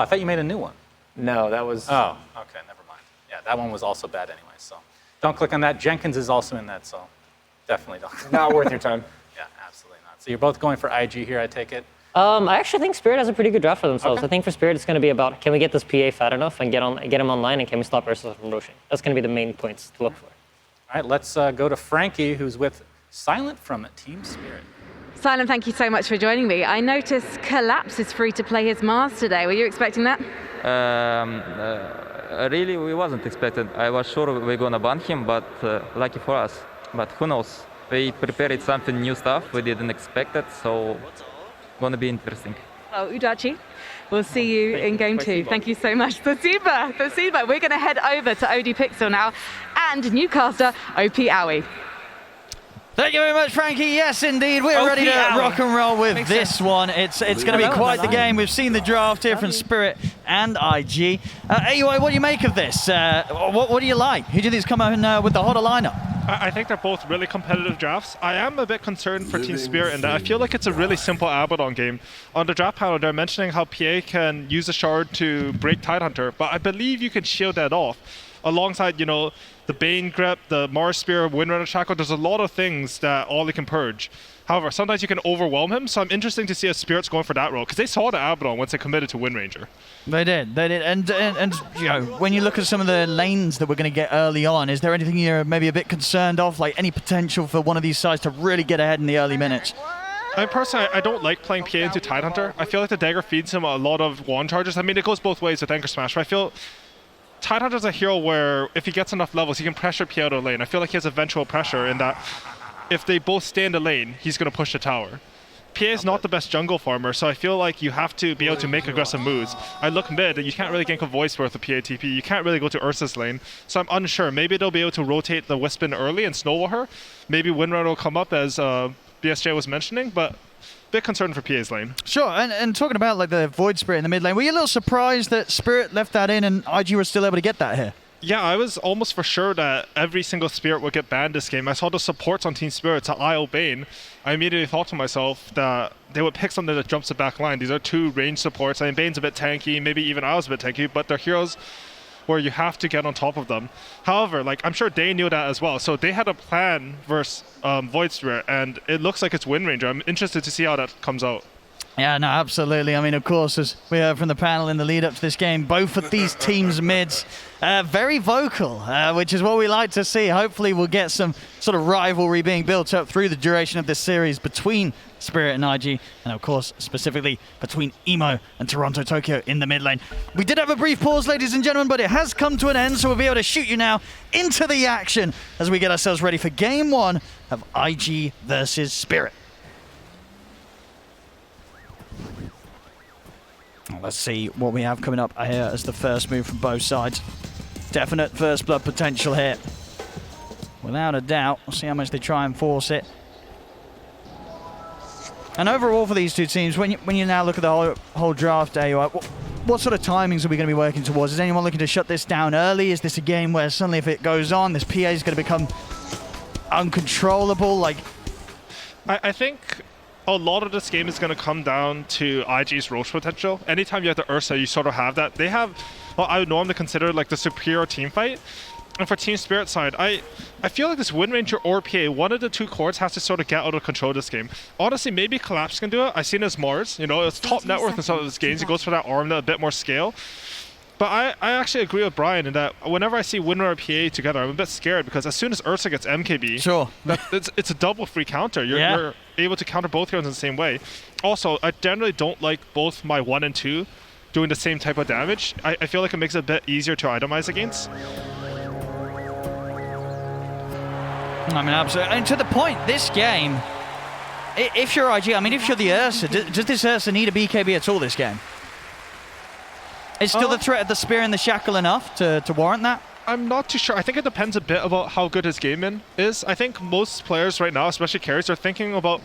I thought you made a new one. No, that was... Oh, okay, never mind. Yeah, that one was also bad anyway, so don't click on that. Jenkins is also in that, so definitely don't. Not worth your time. Yeah, absolutely not. So you're both going for IG here, I take it? I actually think Spirit has a pretty good draft for themselves. Okay. I think for Spirit, it's going to be about, can we get this PA fat enough and get him online, and can we stop Ursa from rushing? That's going to be the main points to look for. All right, let's go to Frankie, who's with Silent from Team Spirit. Silent, thank you so much for joining me. I noticed Collapse is free to play his Mars today. Were you expecting that? Really, we wasn't expected. I was sure we're gonna ban him, but lucky for us. But who knows? We prepared something new stuff. We didn't expect it, so gonna be interesting. Well, Udachi, we'll see you in game 2. Thank you so much. Tasiba, we're going to head over to OD Pixel now and newcaster OP Owie. Thank you very much, Frankie. Yes, indeed. We're ready to rock and roll with this one. It's going to be quite the game. We've seen the draft here from Spirit and IG. AUI, what do you make of this? What do you like? Who do you think is coming with the hotter lineup? I think they're both really competitive drafts. I am a bit concerned for Team Spirit in that I feel like it's a really simple Abaddon game. On the draft panel, they're mentioning how PA can use a shard to break Tidehunter, but I believe you can shield that off. Alongside, you know, the Bane Grip, the Mars Spear, Windrunner Shackle, there's a lot of things that Ollie can purge. However, sometimes you can overwhelm him, so I'm interested to see if Spirit's going for that role, because they saw the Abaddon once they committed to Wind Ranger. They did. And you know, when you look at some of the lanes that we're going to get early on, is there anything you're maybe a bit concerned of, like any potential for one of these sides to really get ahead in the early minutes? Personally, I don't like playing PA into Tidehunter. I feel like the dagger feeds him a lot of wand charges. I mean, it goes both ways with Anchor Smash, but I feel Tidehunter's a hero where if he gets enough levels, he can pressure PA out of the lane. I feel like he has eventual pressure in that if they both stay in the lane, he's going to push the tower. PA is not the best jungle farmer, so I feel like you have to be able to make aggressive moves. I look mid, and you can't really gank a voice worth of PA TP. You can't really go to Ursa's lane, so I'm unsure. Maybe they'll be able to rotate the Wispin early and snowball her. Maybe Windrunner will come up, as BSJ was mentioning, but bit concerned for PA's lane. Sure, and talking about like the Void Spirit in the mid lane, were you a little surprised that Spirit left that in and IG was still able to get that here? Yeah, I was almost for sure that every single Spirit would get banned this game. I saw the supports on Team Spirit to IO Bane. I immediately thought to myself that they would pick something that jumps the back line. These are two range supports. I mean, Bane's a bit tanky, maybe even I was a bit tanky, but they're heroes where you have to get on top of them. However, like I'm sure they knew that as well. So they had a plan versus Void Spirit, and it looks like it's Wind Ranger. I'm interested to see how that comes out. Yeah, no, absolutely. I mean, of course, as we heard from the panel in the lead up to this game, both of these teams' mids very vocal, which is what we like to see. Hopefully we'll get some sort of rivalry being built up through the duration of this series between Spirit and IG, and of course, specifically between Emo and Toronto Tokyo in the mid lane. We did have a brief pause, ladies and gentlemen, but it has come to an end, so we'll be able to shoot you now into the action as we get ourselves ready for Game 1 of IG versus Spirit. Let's see what we have coming up here as the first move from both sides. Definite first blood potential here. Without a doubt. We'll see how much they try and force it. And overall for these two teams, when you now look at the whole draft, AUI, what sort of timings are we going to be working towards? Is anyone looking to shut this down early? Is this a game where suddenly if it goes on, this PA is going to become uncontrollable? Like, I think a lot of this game is going to come down to IG's Roche potential. Anytime you have the Ursa, you sort of have that. They have what I would normally consider like the superior team fight. And for Team Spirit side, I feel like this Wind Ranger or PA, one of the two cores has to sort of get out of control this game. Honestly, maybe Collapse can do it. I've seen it as Mars. You know, it's top net worth in some of his games. He goes for that arm, that a bit more scale. But I actually agree with Brian in that whenever I see Windrunner PA together, I'm a bit scared because as soon as Ursa gets MKB, sure, it's a double free counter. You're able to counter both heroes in the same way. Also, I generally don't like both my 1 and 2 doing the same type of damage. I feel like it makes it a bit easier to itemize against. I mean, absolutely. And to the point, this game, if you're IG, I mean, if you're the Ursa, does this Ursa need a BKB at all this game? Is still the threat of the Spear and the Shackle enough to warrant that? I'm not too sure. I think it depends a bit about how good his game is. I think most players right now, especially carries, are thinking about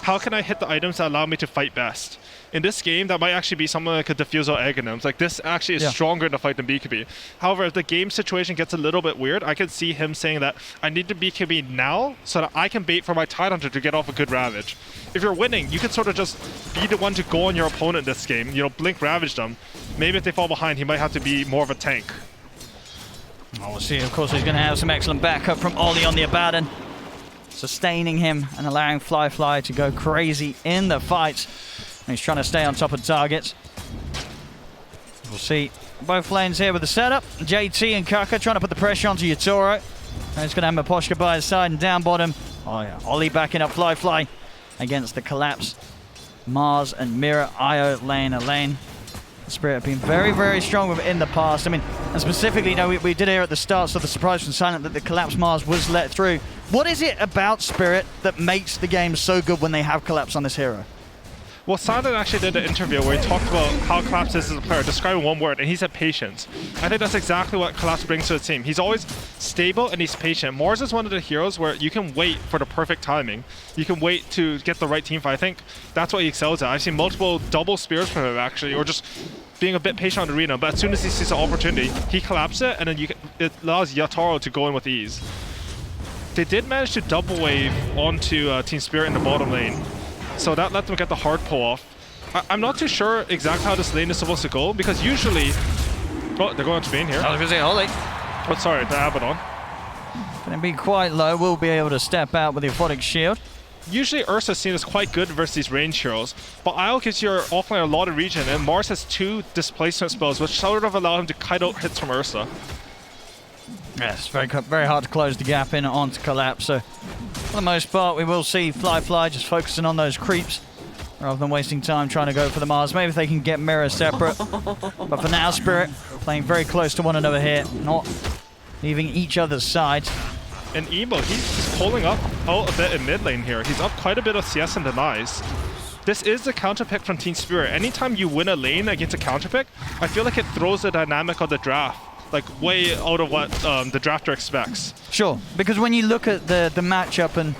how can I hit the items that allow me to fight best. In this game, that might actually be something like a Diffusal Aghanim's. Like, this actually is stronger in the fight than BKB. However, if the game situation gets a little bit weird, I can see him saying that I need to BKB now so that I can bait for my Tidehunter to get off a good Ravage. If you're winning, you can sort of just be the one to go on your opponent this game, you know, blink Ravage them. maybe if they fall behind, he might have to be more of a tank. Oh, we'll see. Of course, he's going to have some excellent backup from Ollie on the Abaddon, sustaining him and allowing Fly to go crazy in the fights. And he's trying to stay on top of targets. We'll see both lanes here with the setup. JT and Kaka trying to put the pressure onto Yatoro. And he's going to have Miposhka by his side and down bottom. Oh yeah, Ollie backing up Fly against the collapse. Mars and Mira, Io lane a lane. Spirit have been very, very strong in the past. I mean, and specifically, you know, we did hear at the start, so the surprise from Silent that the collapse Mars was let through. What is it about Spirit that makes the game so good when they have collapse on this hero? Well, Silent actually did an interview where he talked about how Collapse is as a player, describing one word, and he said patience. I think that's exactly what Collapse brings to the team. He's always stable and he's patient. Mars is one of the heroes where you can wait for the perfect timing. You can wait to get the right team fight. I think that's what he excels at. I've seen multiple double spears from him, actually, or just being a bit patient on the arena, but as soon as he sees an opportunity, he collapses it, and then it allows Yatoro to go in with ease. They did manage to double wave onto Team Spirit in the bottom lane, so that let them get the hard pull off. I'm not too sure exactly how this lane is supposed to go, because usually... Oh, they're going to Bane here. I was going to say Ollie. Oh, sorry, the Abaddon. Going to be quite low. We'll be able to step out with the Aphotic Shield. Usually Ursa's seen as quite good versus these range heroes, but Isle gives your offlane a lot of regen, and Mars has 2 displacement spells, which sort of allow him to kite out hits from Ursa. Yes, very hard to close the gap in onto Collapse. So, for the most part, we will see Fly just focusing on those creeps rather than wasting time trying to go for the Mars. Maybe if they can get Mirror separate. But for now, Spirit playing very close to one another here, not leaving each other's sides. And Emo, he's pulling up out a bit in mid lane here. He's up quite a bit of CS and denies. This is the counter pick from Team Spirit. Anytime you win a lane against a counter pick, I feel like it throws the dynamic of the draft like way out of what the drafter expects. Sure, because when you look at the matchup and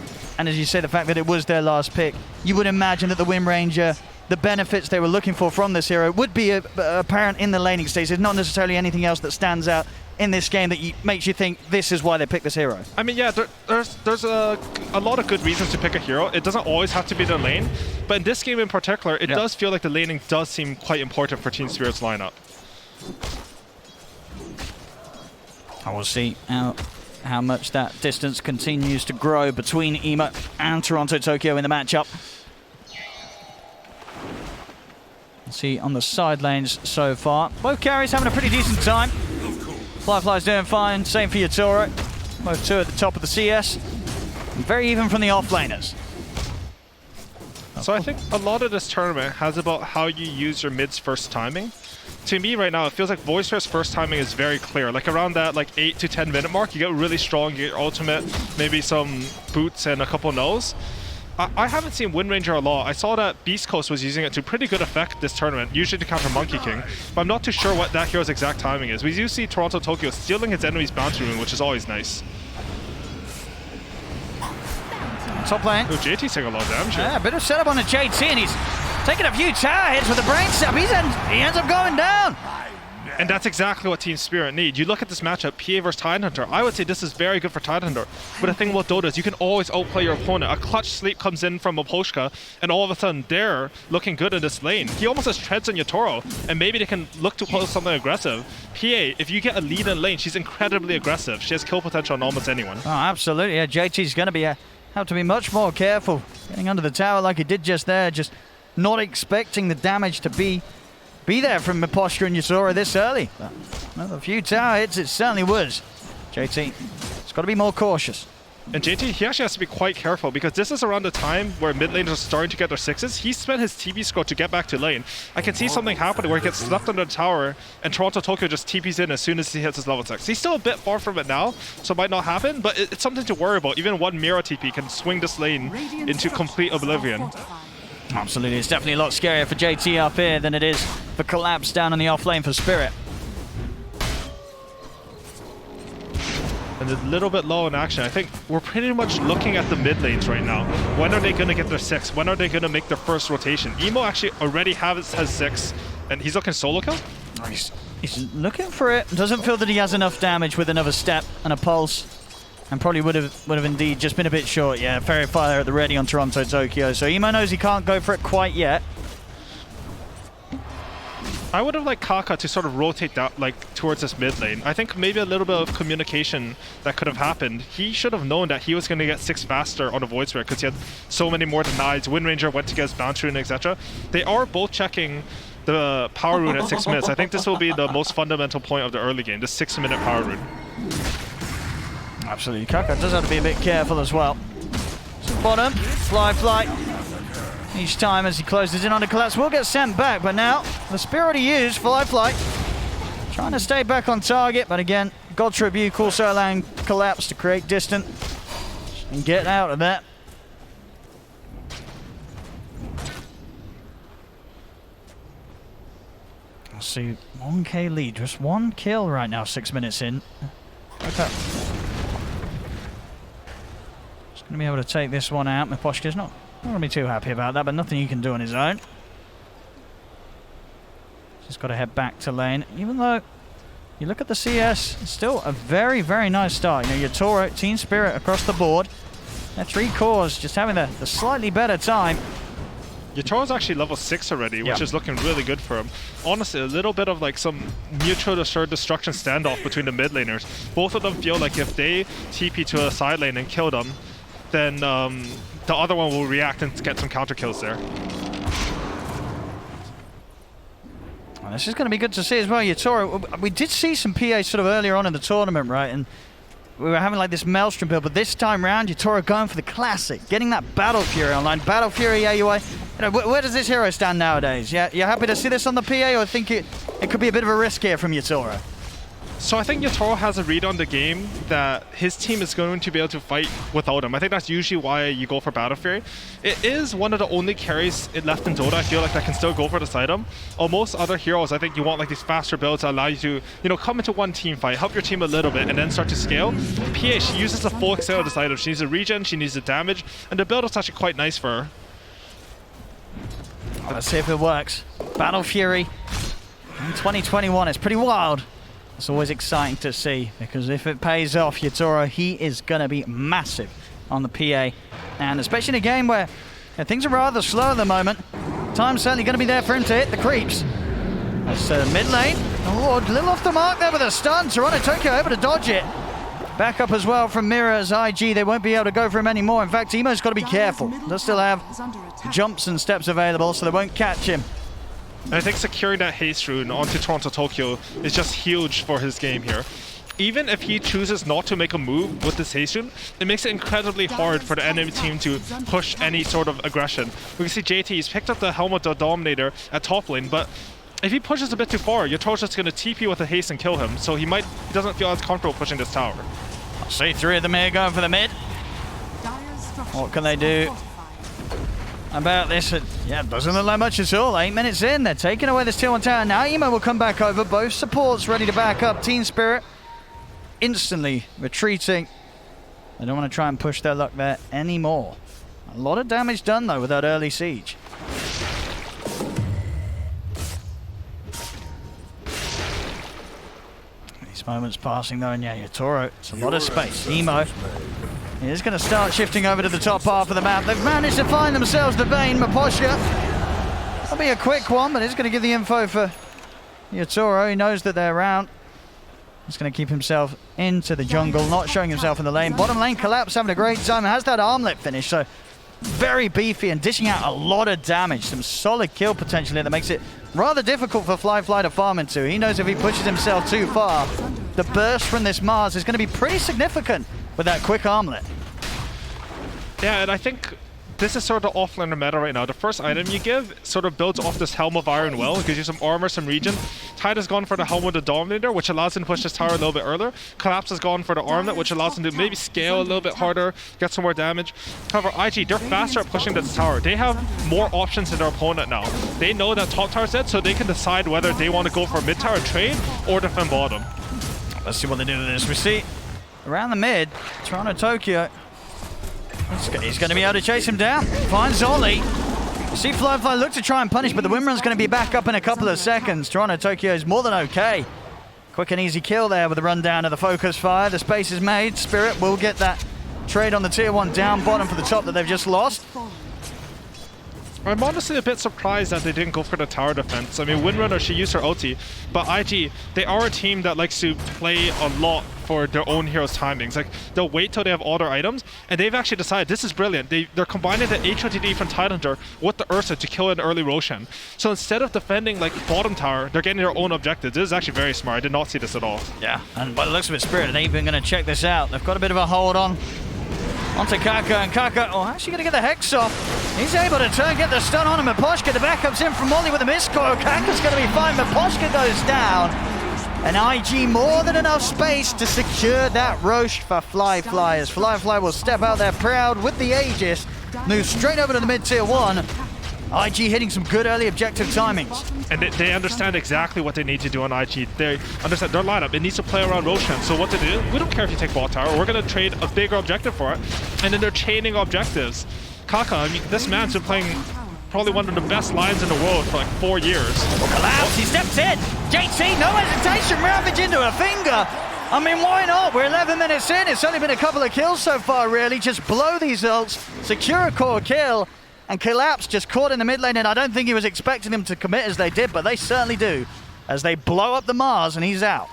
as you say, the fact that it was their last pick, you would imagine that the Wind Ranger, the benefits they were looking for from this hero would be apparent in the laning stage. There's not necessarily anything else that stands out in this game that makes you think this is why they picked this hero. I mean, yeah, there's a lot of good reasons to pick a hero. It doesn't always have to be the lane, but in this game in particular, it does feel like the laning does seem quite important for Team Spirit's lineup. I will see how much that distance continues to grow between Emo and Toronto Tokyo in the matchup. See on the side lanes so far. Both carries having a pretty decent time. Fly's doing fine, same for Yatoro. Both 2 at the top of the CS. And very even from the offlaners. So I think a lot of this tournament has about how you use your mid's first timing. To me right now, it feels like Voiceware's first timing is very clear. Like around that 8 to 10 minute mark, you get really strong, you get your ultimate, maybe some boots and a couple nulls. I haven't seen Wind Ranger a lot. I saw that Beast Coast was using it to pretty good effect this tournament, usually to counter Monkey King, but I'm not too sure what that hero's exact timing is. We do see Toronto Tokyo stealing his enemy's bounty rune, which is always nice. Top lane. Oh, JT's taking a lot of damage here. Yeah, a bit of setup on the JT, and he's taking a few tower hits with the brain sap. He ends up going down. And that's exactly what Team Spirit need. You look at this matchup, PA versus Tidehunter. I would say this is very good for Tidehunter. But the thing about Dota is you can always outplay your opponent. A clutch sleep comes in from Miposhka, and all of a sudden they're looking good in this lane. He almost has treads on Yatoro, and maybe they can look to pull something aggressive. PA, if you get a lead in lane, she's incredibly aggressive. She has kill potential on almost anyone. Oh, absolutely. Yeah, JT's going to be have to be much more careful. Getting under the tower like he did just there, just not expecting the damage to be there from Miposhka and Yatoro this early. But another few tower hits, it certainly was. JT, it's got to be more cautious. And JT, he actually has to be quite careful because this is around the time where mid laners are starting to get their 6s. He spent his TP scroll to get back to lane. I can see something happening where he gets left under the tower and Toronto Tokyo just TPs in as soon as he hits his level 6. He's still a bit far from it now, so it might not happen, but it's something to worry about. Even one Mira TP can swing this lane into complete oblivion. Absolutely, it's definitely a lot scarier for JT up here than it is for Collapse down in the off lane for Spirit. And a little bit low in action. I think we're pretty much looking at the mid lanes right now. When are they going to get their 6? When are they going to make their first rotation? Emo actually already has 6, and he's looking solo kill. He's looking for it. Doesn't feel that he has enough damage with another step and a pulse. And probably would have indeed just been a bit short. Yeah, Fairy Fire at the ready on Toronto Tokyo. So Emo knows he can't go for it quite yet. I would have liked Kaka to sort of rotate that towards this mid lane. I think maybe a little bit of communication that could have happened. He should have known that he was going to get 6 faster on a Void Spirit because he had so many more denies. Wind Ranger went to get his Bounce Rune, etc. They are both checking the Power Rune at 6 minutes. I think this will be the most fundamental point of the early game, the 6-minute Power Rune. Absolutely. Kaka does have to be a bit careful as well. So bottom, fly. Each time as he closes in on the collapse will get sent back, but now the spear already used, fly. Trying to stay back on target, but again, God Tribute also allowing collapse to create distance and get out of that. Let's see, 1k lead, just 1 kill right now, 6 minutes in. Okay. Just gonna be able to take this one out. Miposhka's not gonna be too happy about that, but nothing he can do on his own. Just got to head back to lane. Even though you look at the CS, it's still a very, very nice start. You know, your Toro, Team Spirit across the board. Their 3 cores just having the slightly better time. Yatoro's actually level 6 already, which is looking really good for him. Honestly, a little bit of some mutual assured destruction standoff between the mid laners. Both of them feel like if they TP to a side lane and kill them, then the other one will react and get some counter kills there. Well, this is going to be good to see as well. Yatoro, we did see some PA sort of earlier on in the tournament, right? And we were having this Maelstrom build, but this time round, Yatoro going for the classic, getting that Battle Fury online. Battle Fury AUI. You know, where does this hero stand nowadays? Yeah, you're happy to see this on the PA, or think it could be a bit of a risk here from Yatoro? So I think Yatoro has a read on the game that his team is going to be able to fight without him. I think that's usually why you go for Battle Fury. It is one of the only carries left in Dota, I feel like, that can still go for the side item. Or most other heroes, I think you want these faster builds that allow you to, come into one team fight, help your team a little bit, and then start to scale. PA, she uses the full extent of the side item. She needs a regen, she needs the damage, and the build is actually quite nice for her. Let's see if it works. Battle Fury in 2021, it's pretty wild. It's always exciting to see, because if it pays off, Yatoro, he is going to be massive on the PA. And especially in a game where things are rather slow at the moment, time's certainly going to be there for him to hit the creeps. That's mid lane. Oh, a little off the mark there with a stun. Toronto Tokyo able to dodge it. Back up as well from Mira's IG. They won't be able to go for him anymore. In fact, Emo's got to be careful. They'll still have jumps and steps available, so they won't catch him. I think securing that haste rune onto Toronto Tokyo is just huge for his game here. Even if he chooses not to make a move with this haste rune, it makes it incredibly hard for the enemy team to push any sort of aggression. We can see JT, he's picked up the Helmet of Dominator at top lane, but if he pushes a bit too far, Yatoro's just going to TP with a haste and kill him, so he doesn't feel as comfortable pushing this tower. I'll see 3 of them here going for the mid. What can they do about this? Yeah, doesn't look like much at all. 8 minutes in, they're taking away this tier 1 tower. Now Emo will come back over. Both supports ready to back up. Team Spirit instantly retreating. They don't want to try and push their luck there anymore. A lot of damage done, though, with that early siege. These moments passing, though, and yeah, Yatoro, it's a lot of space. Emo is going to start shifting over to the top half of the map. They've managed to find themselves the Vayne. Miposhka. That'll be a quick one, but it's going to give the info for Yatoro. He knows that they're around. He's going to keep himself into the jungle, not showing himself in the lane. Bottom lane collapse, having a great time. Has that armlet finish, so very beefy and dishing out a lot of damage. Some solid kill potentially that makes it rather difficult for Fly to farm into. He knows if he pushes himself too far, the burst from this Mars is going to be pretty significant with that quick armlet. Yeah, and I think this is sort of offlaner meta right now. The first item you give sort of builds off this Helm of Iron well. It gives you some armor, some regen. Tide has gone for the Helm of the Dominator, which allows him to push this tower a little bit earlier. Collapse has gone for the armlet, which allows him to maybe scale a little bit harder, get some more damage. However, IG, they're faster at pushing this tower. They have more options than their opponent now. They know that top tower's dead, so they can decide whether they want to go for mid tower trade or defend bottom. Let's see what they do with this. We see around the mid, Toronto Tokyo. He's going to be able to chase him down. Finds Ollie. You see Fly look to try and punish, but the Windrun's going to be back up in a couple of seconds. Toronto Tokyo is more than okay. Quick and easy kill there with the rundown of the focus fire. The space is made. Spirit will get that trade on the tier 1 down bottom for the top that they've just lost. I'm honestly a bit surprised that they didn't go for the tower defense. I mean, Windrunner, she used her ulti, but IG, they are a team that likes to play a lot for their own heroes' timings. Like, they'll wait till they have all their items, and they've actually decided this is brilliant. They're combining the HOTD from Tidehunter with the Ursa to kill an early Roshan. So instead of defending like bottom tower, they're getting their own objectives. This is actually very smart. I did not see this at all. Yeah, and by the looks of it, Spirit ain't even going to check this out. They've got a bit of a hold on. Onto Kaka, and Kaka, oh, actually going to get the Hex off. He's able to get the stun on him. Miposhka, the backup's in from Molly with a miscoil. Kaka's going to be fine. Miposhka goes down. And IG more than enough space to secure that Roche for Fly. As Fly will step out there proud with the Aegis. Move straight over to the mid-tier 1. IG hitting some good early objective timings. And they understand exactly what they need to do on IG. They understand their lineup. It needs to play around Roshan. So what to do? We don't care if you take bot tower. We're going to trade a bigger objective for it. And then they're chaining objectives. Kaka, I mean, this man's been playing probably one of the best lines in the world for like 4 years. Collapse, he steps in. JT, no hesitation, ravage into a finger. I mean, why not? We're 11 minutes in. It's only been a couple of kills so far, really. Just blow these ults, secure a core kill, and Collapse just caught in the mid lane, and I don't think he was expecting them to commit as they did, but they certainly do, as they blow up the Mars, and he's out.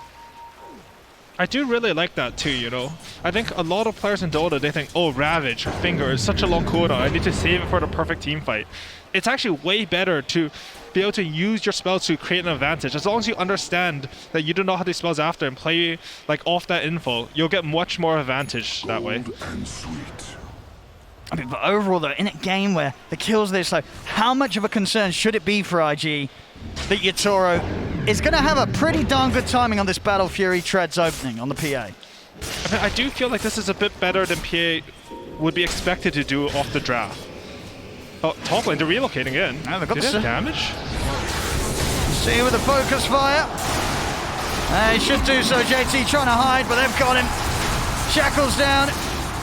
I do really like that too, you know. I think a lot of players in Dota, they think, oh, Ravage, Finger is such a long cooldown. I need to save it for the perfect team fight. It's actually way better to be able to use your spells to create an advantage. As long as you understand that you do not have these spells after and play like off that info, you'll get much more advantage that way. I mean, but overall, though, in a game where the kills are this low, how much of a concern should it be for IG that Yatoro is going to have a pretty darn good timing on this Battle Fury Treads opening on the PA? I mean, I do feel like this is a bit better than PA would be expected to do off the draft. Oh, top lane, they're relocating in. Oh, they've got Did they have damage? See with the focus fire. They should do so. JT trying to hide, but they've got him. Shackles down.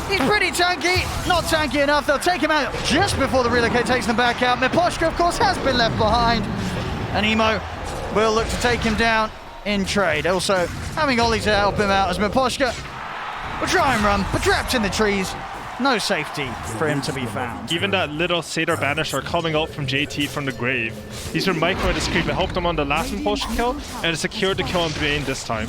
He's pretty tanky. Not tanky enough. They'll take him out just before the relocate takes them back out. Miposhka, of course, has been left behind. And Emo will look to take him down in trade. Also, having Ollie to help him out as Miposhka will try and run, but trapped in the trees. No safety for him to be found. Even that little Satyr Banisher coming out from JT from the grave. He's been microing his creep. It helped him on the last impulsion kill, and it secured the kill on Bane this time.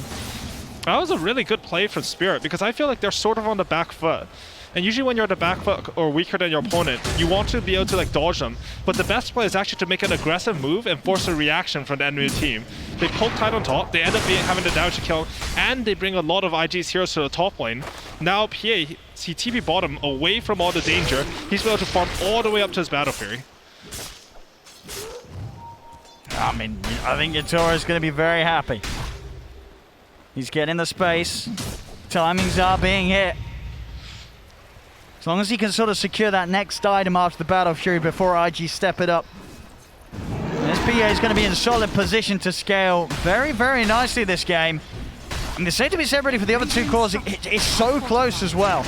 That was a really good play from Spirit, because I feel like they're sort of on the back foot. And usually when you're on the back foot or weaker than your opponent, you want to be able to like dodge them. But the best play is actually to make an aggressive move and force a reaction from the enemy team. They poke tight on top, they end up having the damage to kill, and they bring a lot of IG's heroes to the top lane. Now PA, he TP bottom away from all the danger. He's able to farm all the way up to his Battle Fury. I mean, I think Yatoro is going to be very happy. He's getting the space. Timings are being hit. As long as he can sort of secure that next item after the Battle Fury before IG step it up. This PA is going to be in solid position to scale very, very nicely this game. And the same to be said really for the other two cores. It's so close as well.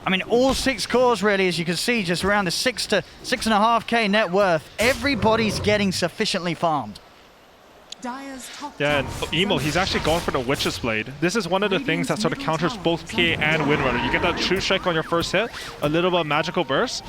I mean, all 6 cores really, as you can see, just around the 6 to 6.5k net worth. Everybody's getting sufficiently farmed. Yeah, and Emo, he's actually gone for the Witch's Blade. This is one of the things that sort of counters both PA and Windrunner. You get that True Strike on your first hit, a little bit of Magical Burst.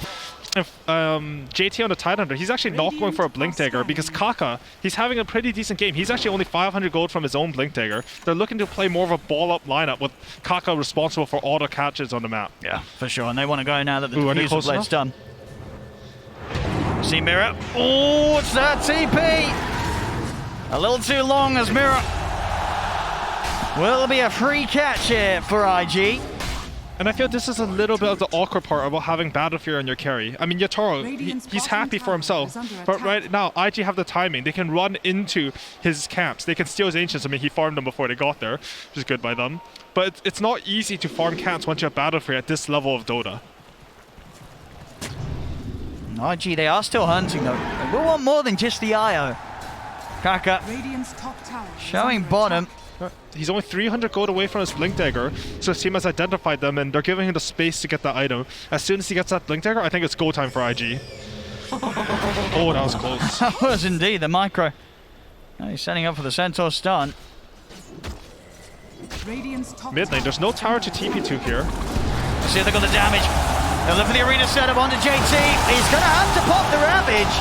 And JT on the Tidehunter, he's actually not going for a Blink Dagger because Kaka, he's having a pretty decent game. He's actually only 500 gold from his own Blink Dagger. They're looking to play more of a ball-up lineup with Kaka responsible for all the catches on the map. Yeah, for sure. And they want to go now that the Diffuser Blade's done. See Mirror. Oh, it's that TP! A little too long as Mirror. Will be a free catch here for IG. And I feel this is a little bit of the awkward part about having Battle Fury on your carry. I mean, Yatoro, he's happy for himself, but right now, IG have the timing. They can run into his camps. They can steal his Ancients. I mean, he farmed them before they got there, which is good by them. But it's not easy to farm camps once you have Battle Fury at this level of Dota. IG, they are still hunting though. They will want more than just the IO. Kaka showing bottom. He's only 300 gold away from his Blink Dagger, so his team has identified them and they're giving him the space to get that item. As soon as he gets that Blink Dagger, I think it's go time for IG. Oh, that was close. That was indeed the micro. Now he's setting up for the Centaur stun. Mid lane, there's no tower to TP to here. See if they got the damage. They'll look for the arena setup onto JT. He's going to have to pop the Ravage.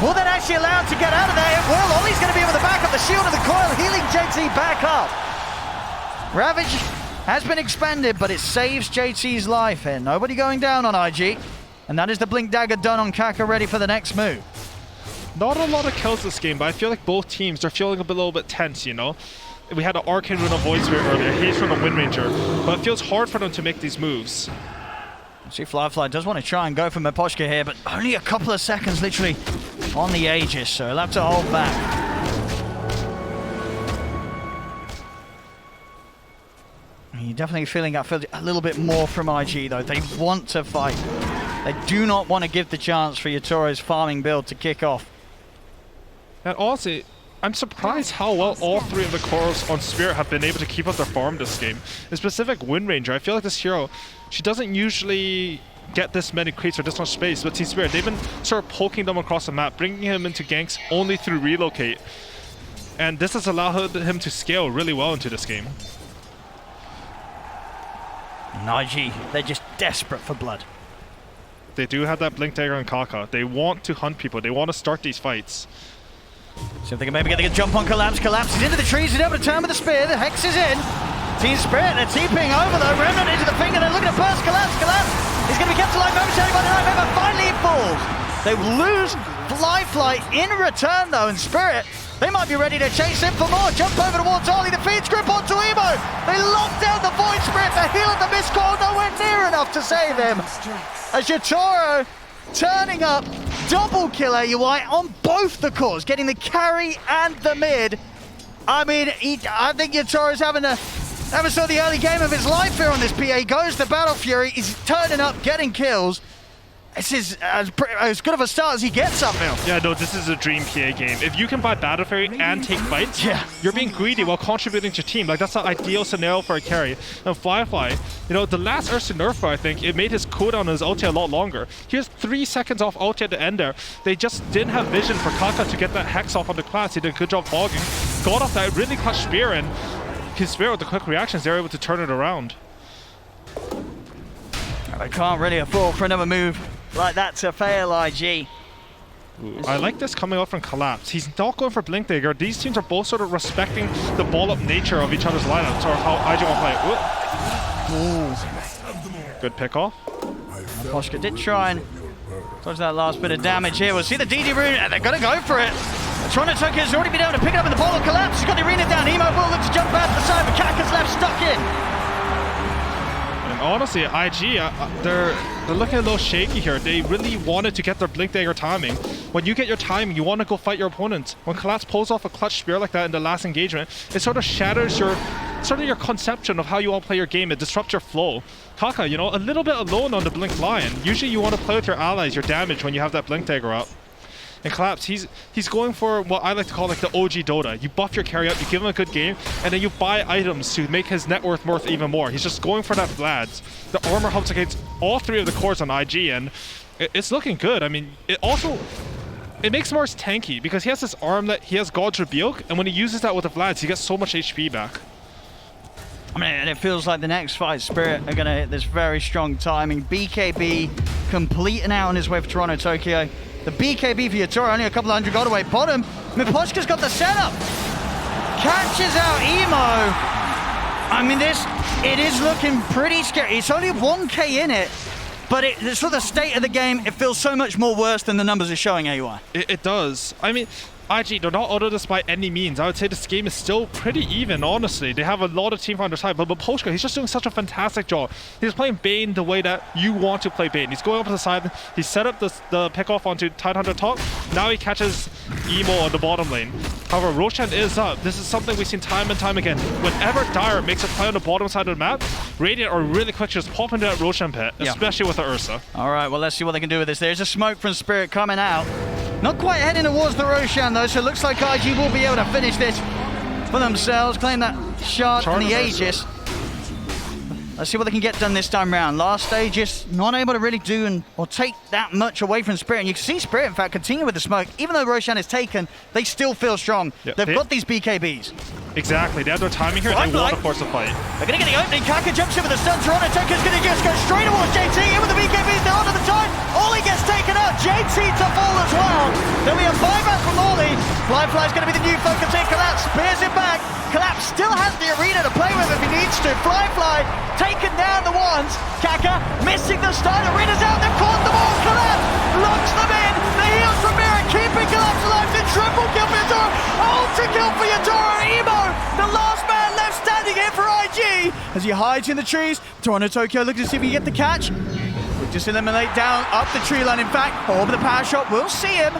Will that actually allow him to get out of there? It will. Ollie's going to be able to back up the shield of the coil, healing JT back up. Ravage has been expended, but it saves JT's life here. Nobody going down on IG. And that is the Blink Dagger done on Kaka, ready for the next move. Not a lot of kills this game, but I feel like both teams are feeling a little bit tense, you know? We had an Arcane Rune on Void Spirit earlier, Haste Rune on Wind Ranger, but it feels hard for them to make these moves. See, Firefly does want to try and go for Miposhka here, but only a couple of seconds literally on the Aegis, so he'll have to hold back. You're definitely feeling a little bit more from IG though. They want to fight. They do not want to give the chance for Yatoro's farming build to kick off. And also, I'm surprised how well all three of the cores on Spirit have been able to keep up their farm this game. In specific, Wind Ranger, I feel like this hero, she doesn't usually get this many creeps or this much space, but Team Spirit, they've been sort of poking them across the map, bringing him into ganks only through relocate. And this has allowed him to scale really well into this game. And IG, they're just desperate for blood. They do have that Blink Dagger and Kaka. They want to hunt people. They want to start these fights. See if they can maybe get a jump on Collapse. Collapse is into the trees. He's able to turn with the spear. The Hex is in. Team Spirit, they're TPing over though. Remnant into the finger. They're looking to burst Collapse. Collapse is going to be kept alive momentarily by the Night Member. Finally he falls. They lose Fly in return though. And Spirit, they might be ready to chase him for more. Jump over towards Ollie. The feeds grip onto Emo. They lock down the Void Spirit. The heal of the Mist Coil nowhere near enough to save him. As Yatoro turning up, double kill AUI on both the cores, getting the carry and the mid. I mean, I think Yatoro's having sort of the early game of his life here on this PA. Goes to Battle Fury, he's turning up, getting kills. This is as good of a start as he gets uphill. Yeah, no, this is a dream PA game. If you can buy Battle Fury and take fights, you're being greedy while contributing to your team. Like, that's the ideal scenario for a carry. And Firefly, you know, the last Ursa nerf, I think, it made his cooldown on his ulti a lot longer. He has 3 seconds off ulti at the end there. They just didn't have vision for Kaka to get that Hex off on the class. He did a good job fogging. Got off that really clutch spear, and his spear with the quick reactions, they're able to turn it around. They can't really afford for another move like that to fail IG. I like this coming out from Collapse. He's not going for Blink Dagger. These teams are both sort of respecting the ball-up nature of each other's lineups, or how IG want to play it. Good pick off. Poshka did try and dodge that last bit of damage here. We'll see the DD rune, and they're going to go for it. Toronto Tokyo's already been able to pick it up in the ball of Collapse. He's got the arena down. Emo will look to jump out to the side, but Kaka's left stuck in. And honestly, IG, they're looking a little shaky here. They really wanted to get their Blink Dagger timing. When you get your timing, you want to go fight your opponent. When Collapse pulls off a clutch spear like that in the last engagement, it sort of shatters your conception of how you want to play your game. It disrupts your flow. Kaka, you know, a little bit alone on the Blink Lion. Usually you want to play with your allies, your damage, when you have that Blink Dagger out. And Collapse, he's going for what I like to call like the OG Dota. You buff your carry up, you give him a good game, and then you buy items to make his net worth even more. He's just going for that Vlad's. The armor helps against all 3 of the cores on IG, and it's looking good. I mean, it makes Mars tanky because he has this armlet, he has God's Rebuke, and when he uses that with the Vlad's, he gets so much HP back. I mean, and it feels like the next fight, Spirit are going to hit this very strong timing. BKB completing out on his way for Toronto Tokyo. The BKB for Yatoro, only a couple of hundred gold away. Bottom, Miposhka's got the setup. Catches out Emo. I mean, it is looking pretty scary. It's only 1k in it, but it's sort of the state of the game. It feels so much more worse than the numbers are showing, AUI. It does. I mean, IG, they're not auto this by any means. I would say this game is still pretty even, honestly. They have a lot of team on their side, but Miposhka, he's just doing such a fantastic job. He's playing Bane the way that you want to play Bane. He's going up to the side, he set up the pick off onto Tidehunter top, now he catches Emo on the bottom lane. However, Roshan is up. This is something we've seen time and time again. Whenever Dire makes a play on the bottom side of the map, Radiant are really quick to just pop into that Roshan pit, especially with the Ursa. All right, well, let's see what they can do with this. There's a smoke from Spirit coming out. Not quite heading towards the Roshan though, so it looks like IG will be able to finish this for themselves, claim that shard from the Aegis. Let's see what they can get done this time round. Last Aegis not able to really do or take that much away from Spirit. And you can see Spirit, in fact, continue with the smoke. Even though Roshan is taken, they still feel strong. They've got these BKBs. Exactly. They have their timing here. Right, They want right. to force a fight. They're going to get the opening. Kaka jumps in with the stun. Toronto Taker's going to just go straight towards JT. In with the BKBs. They're onto the time. Ollie gets taken out. JT to fall as well. There'll be a buyback from Ollie. Flyfly's going to be the new focus here. Collapse spears him back. Collapse still has the arena to play with if he needs to. Flyfly taken down the ones. Kaka missing the stun. Arena's out. They've caught them all. Collapse locks them in. The heals from Mira keeping Collapse alive. The triple kill for Yatoro. Ultra kill for Yatoro. Emo, the last man left standing here for IG. As he hides in the trees. Toronto Tokyo looking to see if he can get the catch. We just eliminate down up the tree line. In fact, over the power shot. We'll see him.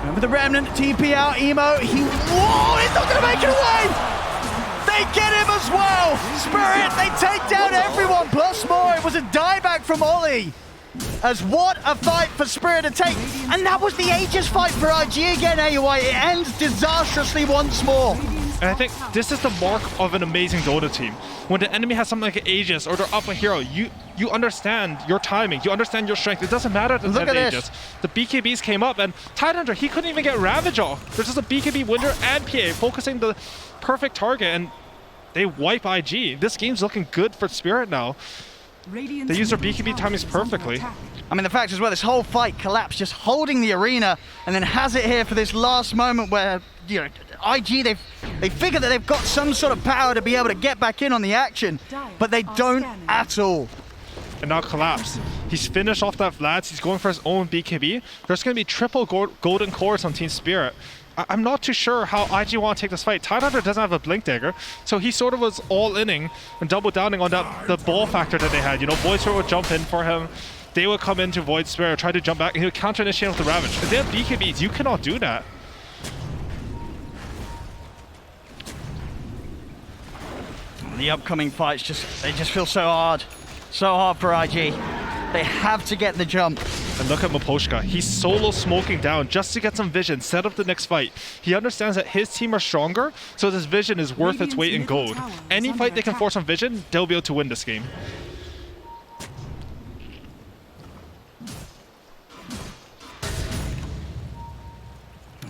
Remember the Remnant, TP out, Emo. Whoa, he's not going to make it away. They get him as well. Spirit, they take down everyone plus more. It was a dieback from Ollie. As what a fight for Spirit to take. And that was the Aegis fight for IG again, AUI. It ends disastrously once more. And I think this is the mark of an amazing Dota team. When the enemy has something like an Aegis or they're up a hero, you understand your timing, you understand your strength. It doesn't matter that they have Aegis. The BKBs came up and Tidehunter, he couldn't even get Ravage off. There's just a BKB winner and PA focusing the perfect target and they wipe IG. This game's looking good for Spirit now. They use their BKB timings perfectly. I mean, the fact as well, this whole fight collapsed, just holding the arena, and then has it here for this last moment where, you know, IG, they figure that they've got some sort of power to be able to get back in on the action, but they don't at all. And now Collapse. He's finished off that Vlad. He's going for his own BKB. There's going to be triple golden cores on Team Spirit. I'm not too sure how IG want to take this fight. Tidehunter doesn't have a Blink Dagger, so he sort of was all-inning and double-downing on the ball factor that they had. You know, Void Spirit would jump in for him. They would come into Void Spirit, try to jump back, and he would counter-initiate with the Ravage. If they have BKBs, you cannot do that. The upcoming fights they just feel so hard for IG. They have to get the jump. And look at Maposhka. He's solo smoking down just to get some vision, set up the next fight. He understands that his team are stronger, so this vision is worth its weight in gold. Any fight they can force on vision, they'll be able to win this game.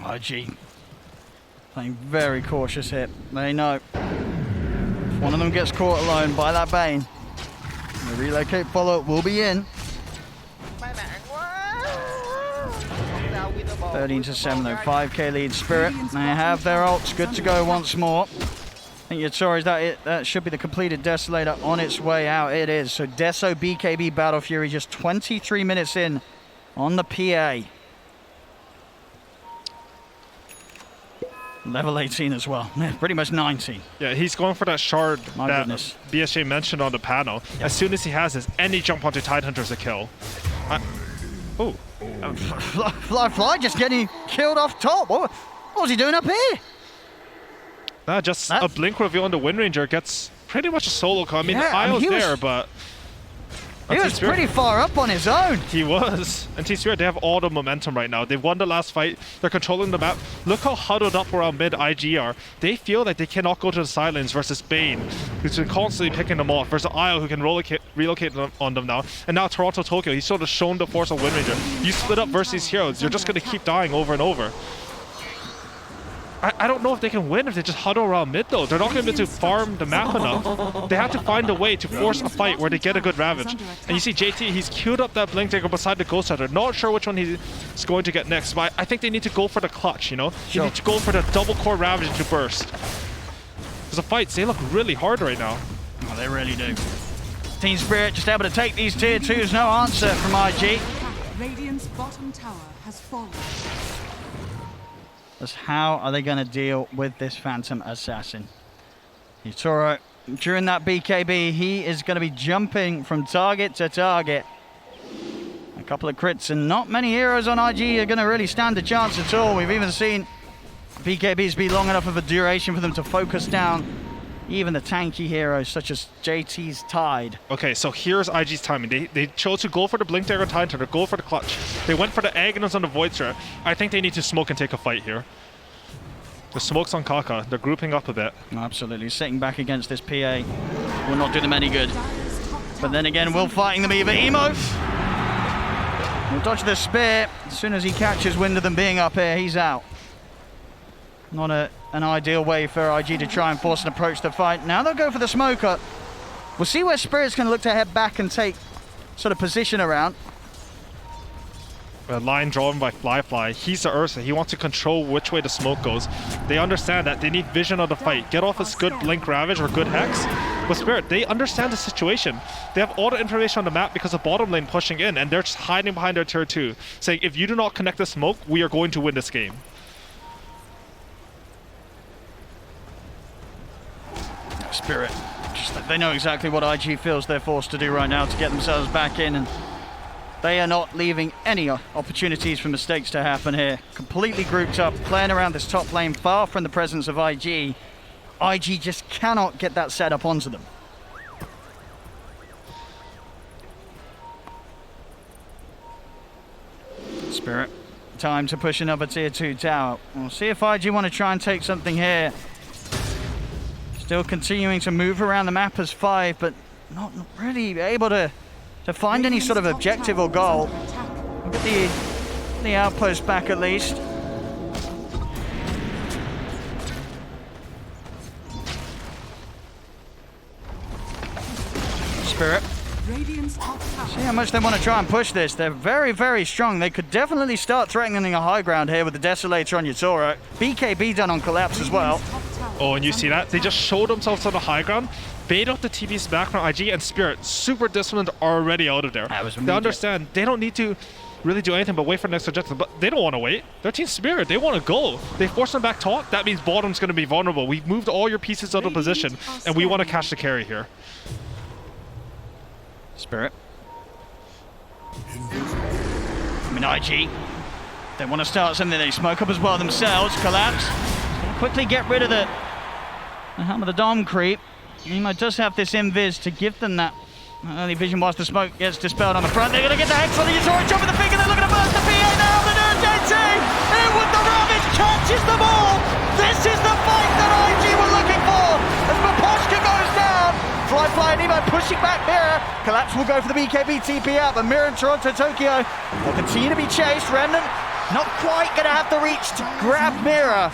IG playing very cautious here. They know if one of them gets caught alone by that Bane, the relocate follow-up will be in. 13-7 though, 5k lead Spirit. They have their ults good to go once more. I think Yatoro's that should be the completed Desolator on its way out. It is. So Deso BKB Battle Fury just 23 minutes in on the PA. Level 18 as well. Yeah, pretty much 19. Yeah, he's going for that shard My that goodness. BSJ mentioned on the panel. Yep. As soon as he has this, any jump onto Tidehunter is a kill. Oh. Fly just getting killed off top. What was he doing up here? Just a blink reveal on the Wind Ranger gets pretty much a solo call. I mean, the Isle's there, but... He was pretty far up on his own. He was. And Team Spirit, they have all the momentum right now. They've won the last fight. They're controlling the map. Look how huddled up around mid IG are. They feel like they cannot go to the sidelines versus Bane, who's been constantly picking them off, versus Isle, who can relocate on them now. And now Toronto Tokyo, he's sort of shown the force of Wind Ranger. You split up versus heroes, you're just going to keep dying over and over. I don't know if they can win if they just huddle around mid though. They're not going to be able to farm the map enough. They have to find a way to force a fight where they get a good Ravage. And you see JT, he's queued up that Blink Dagger beside the Ghost Hunter. Not sure which one he's going to get next, but I think they need to go for the clutch, you know? Sure. You need to go for the double core Ravage to burst. Because the fights, they look really hard right now. Oh, they really do. Team Spirit just able to take these tier 2s, no answer from IG. Radiant's bottom tower has fallen. How are they going to deal with this Phantom Assassin? Yatoro, during that BKB, he is going to be jumping from target to target. A couple of crits and not many heroes on IG are going to really stand a chance at all. We've even seen BKBs be long enough of a duration for them to focus down even the tanky heroes such as JT's Tide. Okay, so here's IG's timing. They chose to go for the Blink Dagger Tide Hunter, go for the clutch. They went for the Aghanim's on the Void Strat. I think they need to smoke and take a fight here. The smoke's on Kaka. They're grouping up a bit. Absolutely. Sitting back against this PA will not do them any good. But then again, will fighting them either. Emo will dodge the spear. As soon as he catches wind of them being up here, he's out. Not an ideal way for IG to try and force an approach to fight. Now they'll go for the smoker. We'll see where Spirit's going to look to head back and take sort of position around. A line drawn by Fly. He's the Ursa. He wants to control which way the smoke goes. They understand that. They need vision of the fight. Get off his good Blink Ravage or good Hex. But Spirit, they understand the situation. They have all the information on the map because of bottom lane pushing in, and they're just hiding behind their tier 2, saying, if you do not connect the smoke, we are going to win this game. Spirit, they know exactly what IG feels they're forced to do right now to get themselves back in, and they are not leaving any opportunities for mistakes to happen here. Completely grouped up, playing around this top lane, far from the presence of IG. IG just cannot get that setup onto them. Spirit, time to push another tier 2 tower. We'll see if IG want to try and take something here. Still continuing to move around the map as 5, but not really able to find any sort of objective or goal. We'll get the outpost back at least. Spirit. Radiant's top tower. See how much they want to try and push this. They're very, very strong. They could definitely start threatening a high ground here with the Desolator on Yatoro. BKB done on Collapse as well. Oh, and you see that? They just showed themselves on the high ground, bait out the TP's back from IG, and Spirit, super disciplined, already out of there. They understand. They don't need to really do anything but wait for the next objective, but they don't want to wait. They're Team Spirit. They want to go. They force them back top. That means bottom's going to be vulnerable. We've moved all your pieces out of position, and we want to catch the carry here. Spirit. I mean, IG. They want to start something. They smoke up as well themselves. Collapse. Quickly get rid of the Helm of the Dom creep. Nemo does have this invis to give them that early vision whilst the smoke gets dispelled on the front. They're going to get the Hex on the Yatoro, jump with the finger. They're looking to burst the PA now. The new JT in with the Ravage catches them all. This is the fight that IG were looking for. As Maposhka goes down. Fly and Nemo pushing back Mirror. Collapse will go for the BKB TP out, but Mirror and Toronto Tokyo will continue to be chased. Remnant not quite going to have the reach to grab Mirror.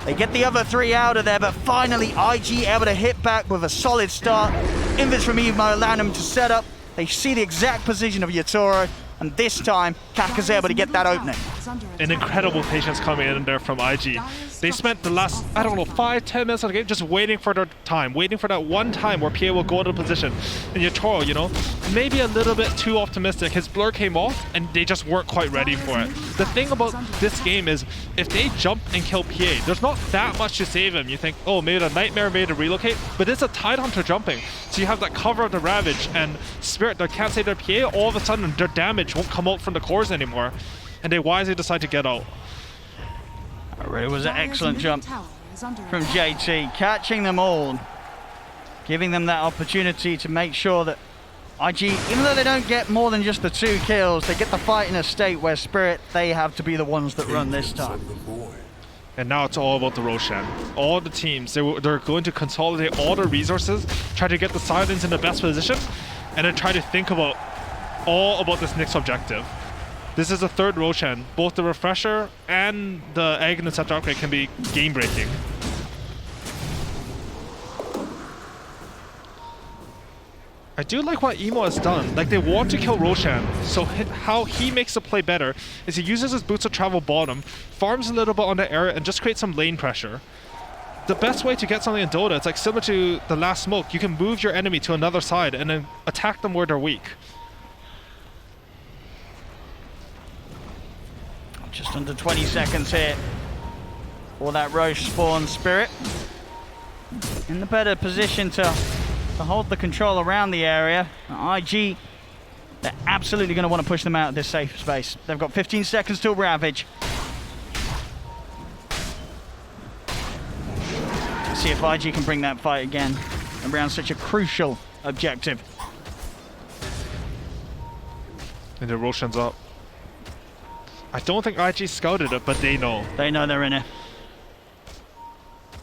They get the other 3 out of there, but finally IG able to hit back with a solid start. Invis from Evo allowing them to set up. They see the exact position of Yatoro, and this time Kaka's able to get that opening. An incredible patience coming in there from IG. They spent the last, 5-10 minutes of the game just waiting for their time, waiting for that one time where PA will go into position. And Yatoro, maybe a little bit too optimistic. His blur came off and they just weren't quite ready for it. The thing about this game is if they jump and kill PA, there's not that much to save him. You think, oh, maybe the Nightmare made a relocate, but it's a Tidehunter jumping. So you have that cover of the Ravage and Spirit that can't save their PA, all of a sudden their damage won't come out from the cores anymore. And they wisely decide to get out. It was an excellent jump from JT, catching them all, giving them that opportunity to make sure that IG, even though they don't get more than just the 2 kills, they get the fight in a state where Spirit, they have to be the ones that run this time. And now it's all about the Roshan. All the teams, they're going to consolidate all their resources, try to get the Silence in the best position, and then try to think about this next objective. This is the 3rd Roshan. Both the Refresher and the Egg and the Scepter upgrade can be game-breaking. I do like what Emo has done. Like, they want to kill Roshan, so how he makes the play better is he uses his boots to travel bottom, farms a little bit on the area, and just creates some lane pressure. The best way to get something in Dota, it's like similar to the last smoke. You can move your enemy to another side and then attack them where they're weak. Just under 20 seconds here for that Roche spawn. Spirit in the better position to hold the control around the area. IG, they're absolutely going to want to push them out of this safe space. They've got 15 seconds till Ravage. Let's see if IG can bring that fight again around such a crucial objective. And the Roshan's up. I don't think IG scouted it, but they know. They know they're in it.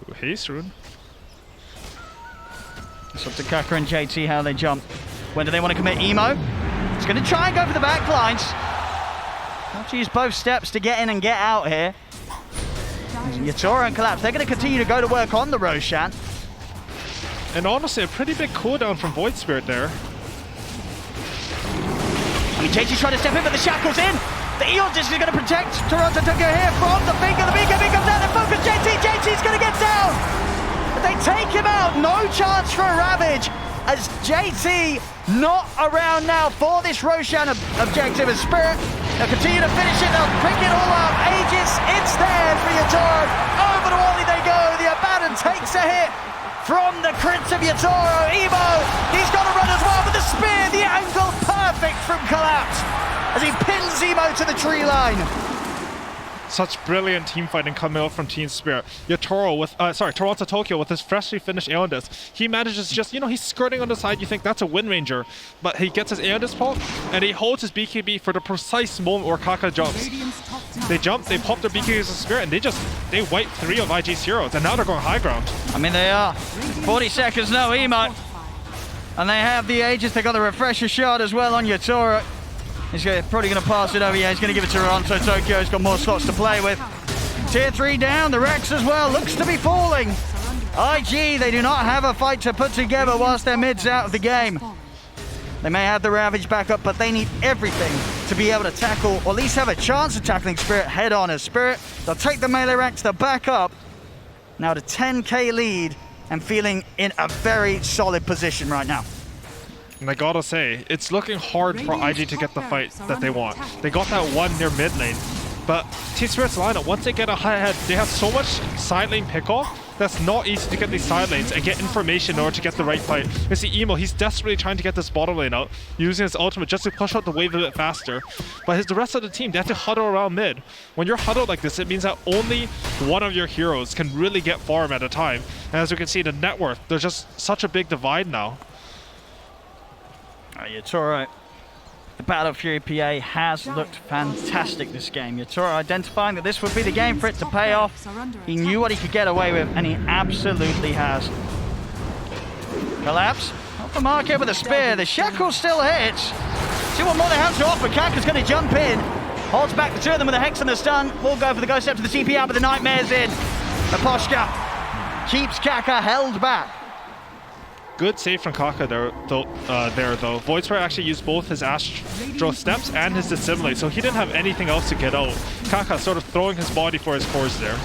Ooh, haste rune. It's up to Kaka and JT how they jump. When do they want to commit Emo? He's going to try and go for the back lines. Have to use both steps to get in and get out here. Yatora and Collapse, they're going to continue to go to work on the Roshan. And honestly, a pretty big cooldown from Void Spirit there. I mean, JT's trying to step in, but the Shackle's in. The Eon Disc is going to protect Toronto Tokyo here from the finger. The beacon comes down and focus JT. JT's going to get down. But they take him out. No chance for a Ravage as JT not around now for this Roshan objective. As Spirit, they'll continue to finish it. They'll pick it all up. Aegis, it's there for Yatoro. Over to Wally they go. The Abaddon takes a hit from the crits of Yatoro. Emo, he's got to run as well, but the spear, the angle, perfect from Collapse as he pins Emo to the tree line. Such brilliant team fighting coming out from Team Spirit. Yatoro with, Toronto Tokyo with his freshly finished Aeon Disc. He manages just, he's skirting on the side. You think that's a Wind Ranger, but he gets his Aeon Disc pulse and he holds his BKB for the precise moment where Kaka jumps. They jump, they pop their BKBs as a Spirit, and they wipe 3 of IG's heroes, and now they're going high ground. I mean, they are. 40 seconds, no Emo. And they have the Aegis. They got the refresher shot as well on Yatoro. He's probably going to pass it over. Yeah, he's going to give it to Toronto Tokyo. He's got more slots to play with. Tier 3 down. The Rex as well looks to be falling. IG, they do not have a fight to put together whilst their mid's out of the game. They may have the Ravage back up, but they need everything to be able to tackle, or at least have a chance of tackling Spirit head on. As Spirit, they'll take the melee ranks, they'll back up. Now to 10k lead and feeling in a very solid position right now. And I gotta say, it's looking hard for IG to get the fight that they want. They got that one near mid lane, but Team Spirit's lineup, once they get ahead, they have so much side lane pickoff that's not easy to get these side lanes and get information in order to get the right fight. You see Emo, he's desperately trying to get this bottom lane out, using his ultimate just to push out the wave a bit faster. But the rest of the team, they have to huddle around mid. When you're huddled like this, it means that only one of your heroes can really get farm at a time. And as you can see, the net worth, there's just such a big divide now. Yatoro, the Battle Fury PA has looked fantastic this game. Yatoro identifying that this would be the game for it to pay off. He knew what he could get away with, and he absolutely has. Collapse, off the market with a spear. The Shackle still hits. See what more they have to offer. Kaka's going to jump in. Holds back the two of them with a Hex and the stun. Will go for the Ghost Step to the TP out, but the Nightmare's in. Aposhka keeps Kaka held back. Good save from Kaka there, though. Void Spirit actually used both his Astro Steps and his Dissimulate, so he didn't have anything else to get out. Kaka sort of throwing his body for his cores there.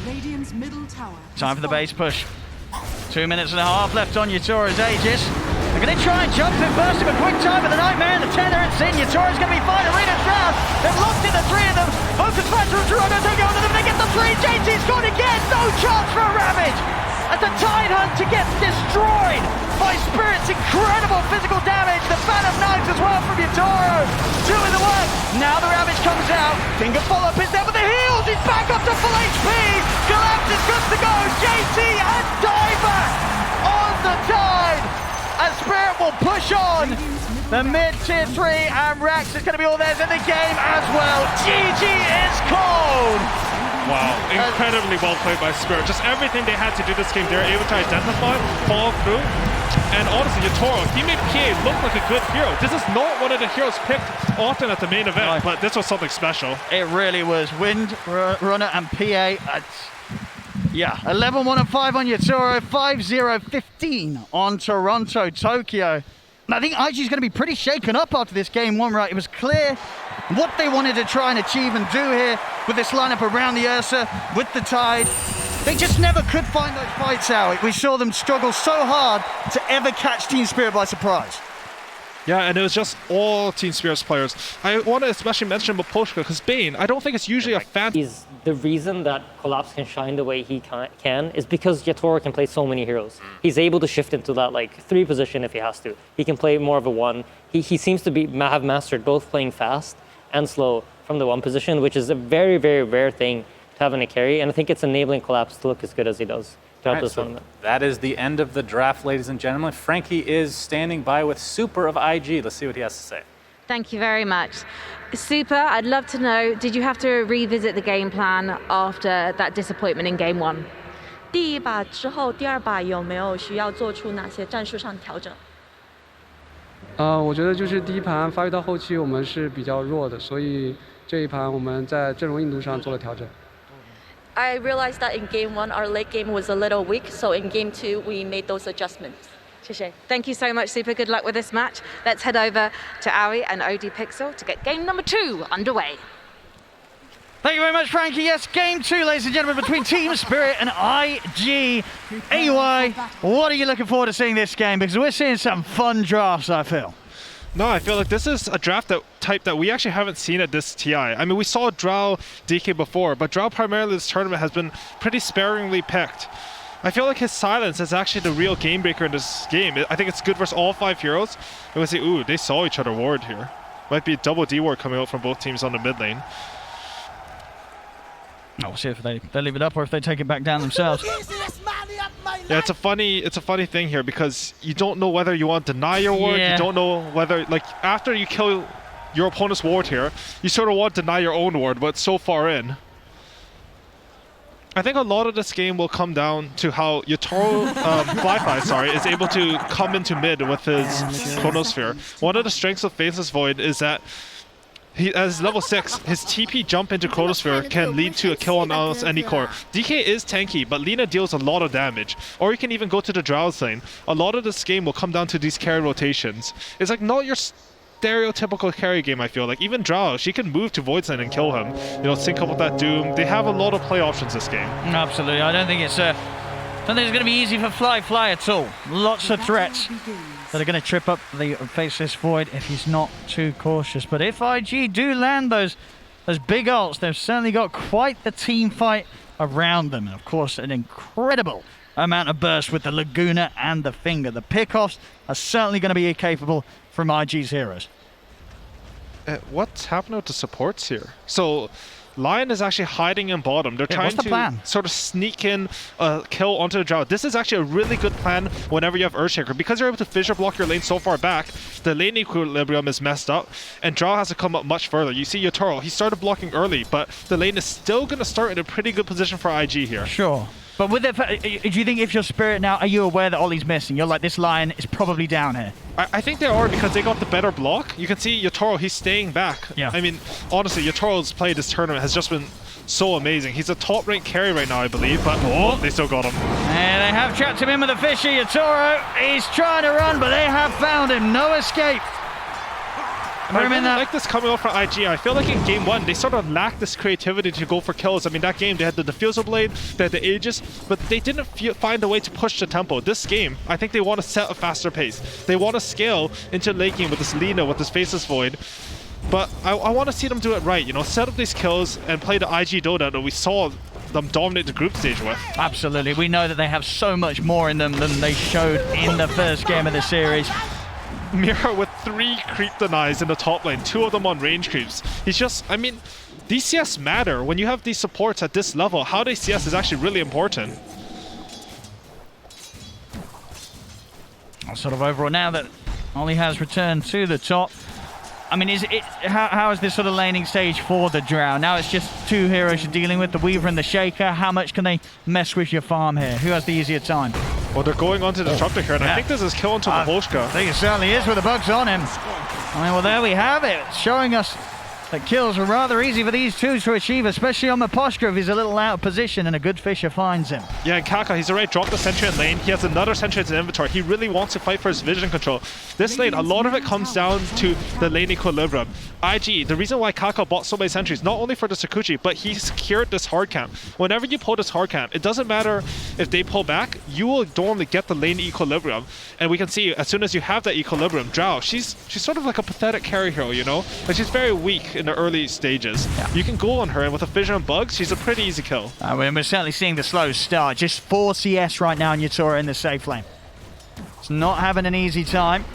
Radiant's middle tower. Time for the base push. 2 minutes and a half left on Yatoro's Aegis. They're going to try and jump in, burst him a quick time with the Nightmare and the Tether. It's in. Yatoro's going to be fine. Arena's round. They've locked in the 3 of them. Focus Factor of Toronto take over them. They get the 3. JT's gone again. No chance for a Ravage. As the Tide Hunter gets destroyed by Spirit's incredible physical damage. The Fan of Knives as well from Yatoro. 2 in the work. Now the Ravage comes out. Finger follow-up is there with the heals. He's back up to full HP. Collapse is good to go. JT and Diver on the Tide. And Spirit will push on. The mid tier 3 and Rax is going to be all theirs in the game as well. GG is cold. Wow, incredibly well played by Spirit. Just everything they had to do this game, they were able to identify, follow through. And honestly, Yatoro, he made PA look like a good hero. This is not one of the heroes picked often at the main event, but this was something special. It really was. Wind, Runner, and PA. Yeah, 11-1 and 5 on Yatoro, 5-0-15 on Toronto Tokyo. And I think IG's going to be pretty shaken up after this game one, right? It was clear what they wanted to try and achieve and do here with this lineup around the Ursa, with the Tide. They just never could find those fights out. We saw them struggle so hard to ever catch Team Spirit by surprise. Yeah, and it was just all Team Spirit's players. I want to especially mention Maposhka, because Bane, I don't think it's usually a fan. The reason that Collapse can shine the way he can is because Yatoro can play so many heroes. He's able to shift into that 3 position if he has to. He can play more of a 1. He seems to have mastered both playing fast and slow from the 1 position, which is a very, very rare thing to have in a carry. And I think it's enabling Collapse to look as good as he does. So that is the end of the draft, ladies and gentlemen. Frankie is standing by with Super of IG. Let's see what he has to say. Thank you very much. Super, I'd love to know, did you have to revisit the game plan after that disappointment in game 1? 第一把之后，第二把有没有需要做出哪些战术上的调整？我觉得就是第一盘发育到后期我们是比较弱的，所以这一盘我们在阵容硬度上做了调整。I realized that in game 1 our late game was a little weak, so in game 2 we made those adjustments. 谢谢. Thank you so much, Super. Good luck with this match. Let's head over to Aoi and OD Pixel to get game number 2 underway. Thank you very much, Frankie. Yes, game 2, ladies and gentlemen, between Team Spirit and IG. AUI, what are you looking forward to seeing this game? Because we're seeing some fun drafts, I feel. No, I feel like this is a draft type that we actually haven't seen at this TI. I mean, we saw Drow DK before, but Drow primarily this tournament has been pretty sparingly picked. I feel like his silence is actually the real game breaker in this game. I think it's good versus all 5 heroes. And we see, ooh, they saw each other ward here. Might be a double D ward coming out from both teams on the mid lane. Oh, we'll see if they leave it up or if they take it back down themselves. Yeah, it's a funny thing here because you don't know whether you want to deny your ward. Yeah. You don't know whether, like, after you kill your opponent's ward here, you sort of want to deny your own ward, but it's so far in. I think a lot of this game will come down to how Yatoro, Fly, is able to come into mid with his Chronosphere. One of the strengths of Faceless Void is that as level 6, his TP jump into Chronosphere can lead to a kill on almost any core. DK is tanky, but Lina deals a lot of damage. Or you can even go to the Drow's lane. A lot of this game will come down to these carry rotations. It's like not your stereotypical carry game, I feel like. Even Drow, she can move to Void's lane and kill him. You know, sync up with that Doom. They have a lot of play options this game. Absolutely. I don't think it's going to be easy for Fly at all. Lots of threats that are going to trip up the Faceless Void if he's not too cautious. But if IG do land those big ults, they've certainly got quite the team fight around them. And of course, an incredible amount of burst with the Laguna and the Finger. The pickoffs are certainly going to be capable from IG's heroes. What's happening with the supports here? So Lion is actually hiding in bottom. They're trying to sort of sneak in a kill onto the Drow. This is actually a really good plan whenever you have Earthshaker. Because you're able to fissure block your lane so far back, the lane equilibrium is messed up, and Drow has to come up much further. You see Yatoro, he started blocking early, but the lane is still going to start in a pretty good position for IG here. Sure. But with it, do you think if you're Spirit now, are you aware that Ollie's missing? You're like, this Lion is probably down here. I think they are because they got the better block. You can see Yatoro, he's staying back. Yeah. I mean, honestly, Yatoro's play this tournament has just been so amazing. He's a top-ranked carry right now, I believe, but they still got him. And they have trapped him in with a fishy. Yatoro, he's trying to run, but they have found him. No escape. I really like this coming off from IG. I feel like in game 1, they sort of lacked this creativity to go for kills. I mean, that game, they had the Diffusal Blade, they had the Aegis, but they didn't find a way to push the tempo. This game, I think they want to set a faster pace. They want to scale into late game with this Lina, with this Faceless Void. But I want to see them do it right, you know, set up these kills and play the IG Dota that we saw them dominate the group stage with. Absolutely. We know that they have so much more in them than they showed in the first game of the series. Mira with 3 creep denies in the top lane, 2 of them on range creeps. He's just, I mean, these CS matter. When you have these supports at this level, how they CS is actually really important. Sort of overall, now that Ollie has returned to the top, I mean, how is this sort of laning stage for the Drow? Now it's just 2 heroes you're dealing with, the Weaver and the Shaker. How much can they mess with your farm here? Who has the easier time? Well, they're going on to the Disruptor here, and I think this is kill onto the Volshka. I think it certainly is with the bugs on him. I mean, well, there we have it, showing us that kills are rather easy for these two to achieve, especially on Maposhka if he's a little out of position and a good fisher finds him. Yeah, and Kaka, he's already dropped the sentry in lane. He has another sentry in his inventory. He really wants to fight for his vision control. This lane, a lot of it comes down to the lane equilibrium. IG, the reason why Kaka bought so many sentries, not only for the Sakuchi, but he secured this hard camp. Whenever you pull this hard camp, it doesn't matter if they pull back, you will normally get the lane equilibrium. And we can see, as soon as you have that equilibrium, Drow, she's sort of like a pathetic carry hero, you know? Like, she's very weak in the early stages. Yeah. You can go on her, and with a Fission and Bugs, she's a pretty easy kill. We're certainly seeing the slow start. Just 4 CS right now in Yatoro in the safe lane. It's not having an easy time.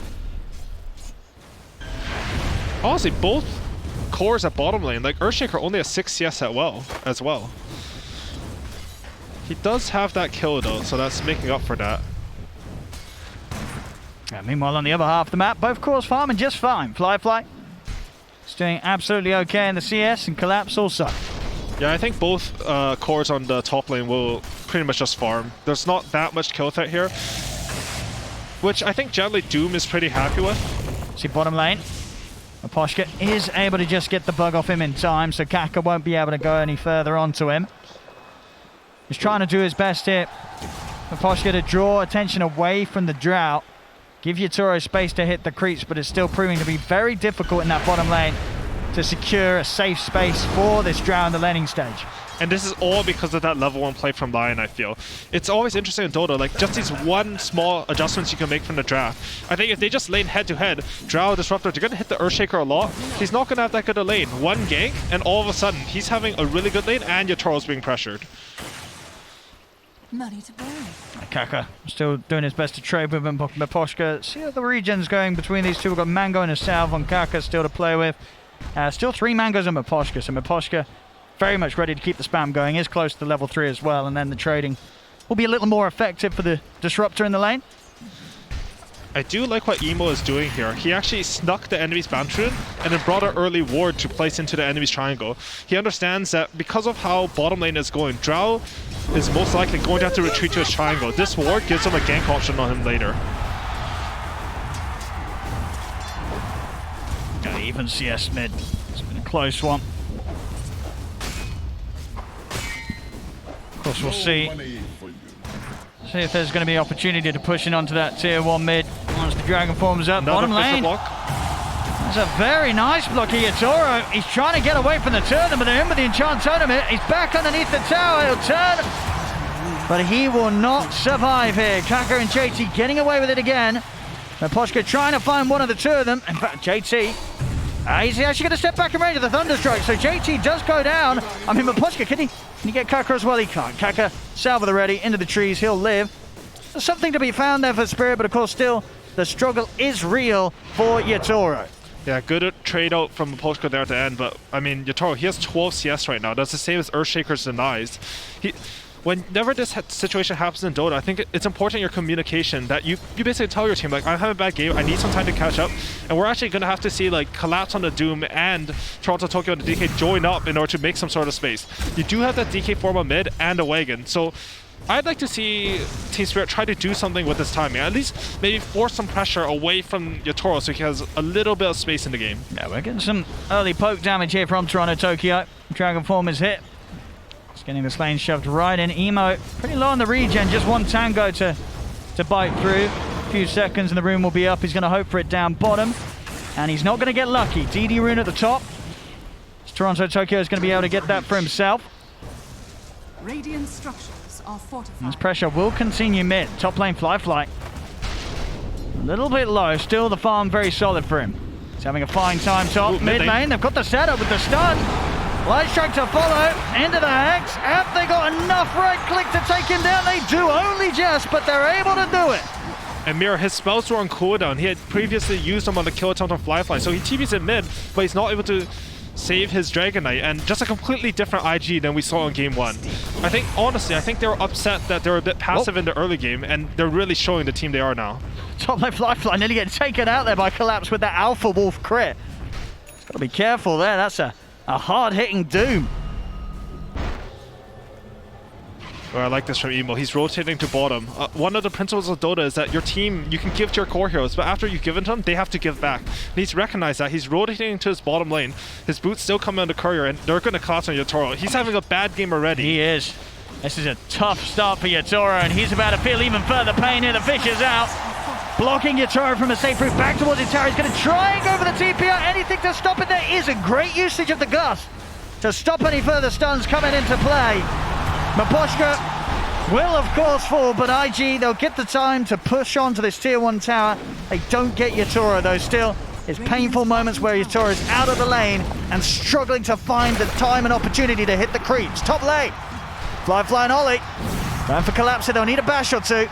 Honestly, both cores at bottom lane, like Earthshaker only has 6 CS as well. He does have that kill though, so that's making up for that. Yeah, meanwhile, on the other half of the map, both cores farming just fine. Fly. It's doing absolutely okay in the CS, and Collapse also. Yeah, I think both cores on the top lane will pretty much just farm. There's not that much kill threat here, which I think generally Doom is pretty happy with. See bottom lane. Maposhka is able to just get the bug off him in time, so Kaka won't be able to go any further onto him. is trying to do his best here. Miposhka to draw attention away from the drought. Give Yatoro space to hit the creeps, but it's still proving to be very difficult in that bottom lane to secure a safe space for this drought in the laning stage. And this is all because of that level 1 play from Lion, I feel. It's always interesting in Dota, like just these one small adjustments you can make from the draft. I think if they just lane head-to-head, Drow, Disruptor, they're going to hit the Earthshaker a lot. He's not going to have that good a lane. One gank, and all of a sudden, he's having a really good lane, and Yatoro's being pressured. Money to burn. Kaka still doing his best to trade with Miposhka. See how the region's going between these two. We've got Mango and a Salve on Kaka still to play with. Still 3 Mangoes on Miposhka, so Miposhka very much ready to keep the spam going. Is close to level 3 as well, and then the trading will be a little more effective for the Disruptor in the lane. I do like what Emo is doing here. He actually snuck the enemy's Bantrin and then brought an early ward to place into the enemy's triangle. He understands that because of how bottom lane is going, Drow is most likely going to have to retreat to his triangle. This ward gives him a gank option on him later. Even CS mid. It's been a close one. Of course, we'll see if there's going to be opportunity to push in onto that tier 1 mid once the dragon forms up. Another Bottom lane. block. That's a very nice block here, Yatoro. He's trying to get away from the tournament, but they're in with the enchant tournament. He's back underneath the tower. He'll turn, but he will not survive here. Kaka and JT getting away with it again. Miposhka trying to find one of the two of them. In fact, JT, he's actually going to step back in range of the Thunderstrike, so JT does go down. I mean, Miposhka, can he get Kaka as well? He can't. Kaka, salve the ready, into the trees, he'll live. There's something to be found there for Spirit, but of course still, the struggle is real for Yatoro. Yeah, good trade out from Miposhka there at the end, but I mean, Yatoro, he has 12 CS right now. That's the same as Earthshaker's denies. Whenever this situation happens in Dota, I think it's important in your communication that you basically tell your team, like, I'm having a bad game, I need some time to catch up, and we're actually going to have to see, like, Collapse on the Doom and Toronto, Tokyo, and the DK join up in order to make some sort of space. You do have that DK form a mid and a wagon, so I'd like to see Team Spirit try to do something with this timing, at least maybe force some pressure away from Yatoro so he has a little bit of space in the game. Yeah, we're getting some early poke damage here from Toronto, Tokyo. Dragon form is hit. Getting this lane shoved right in. Emo pretty low on the regen, just one tango to bite through. A few seconds and the rune will be up. He's going to hope for it down bottom, and he's not going to get lucky. DD rune at the top. Toronto Tokyo is going to be able to get that for himself. Radiant structures are fortified. This pressure will continue mid. Top lane Fly. A little bit low. Still the farm very solid for him. He's having a fine time top. Ooh, mid lane. They've got the setup with the stun. Light strike to follow, into the Hex. Have they got enough right click to take him down? They do, only just, but they're able to do it. And Mirror, his spells were on cooldown. He had previously used them on the kill attempt on Fly, so he TPs in mid, but he's not able to save his Dragon Knight, and just a completely different IG than we saw in game 1. Honestly, I think they were upset that they were a bit passive in the early game, and they're really showing the team they are now. Top lane Fly nearly getting taken out there by Collapse with that Alpha Wolf crit. He's got to be careful there, that's a hard-hitting Doom. Well, I like this from Emo. He's rotating to bottom. One of the principles of Dota is that your team, you can give to your core heroes, but after you've given to them, they have to give back. And he's recognized that. He's rotating to his bottom lane. His boots still come on the courier, and they're going to collapse on Yatoro. He's having a bad game already. He is. This is a tough start for Yatoro, and he's about to feel even further pain here. The fish is out. Blocking Yatoro from a safe route back towards his tower. He's going to try and go for the TPR. Anything to stop it. There is a great usage of the Gust to stop any further stuns coming into play. Miposhka will, of course, fall, but IG, they'll get the time to push on to this tier 1 tower. They don't get Yatoro, though. Still, it's painful moments where Yatoro is out of the lane and struggling to find the time and opportunity to hit the creeps. Top lane. Fly and Ollie. Going for Collapse. They'll need a bash or two,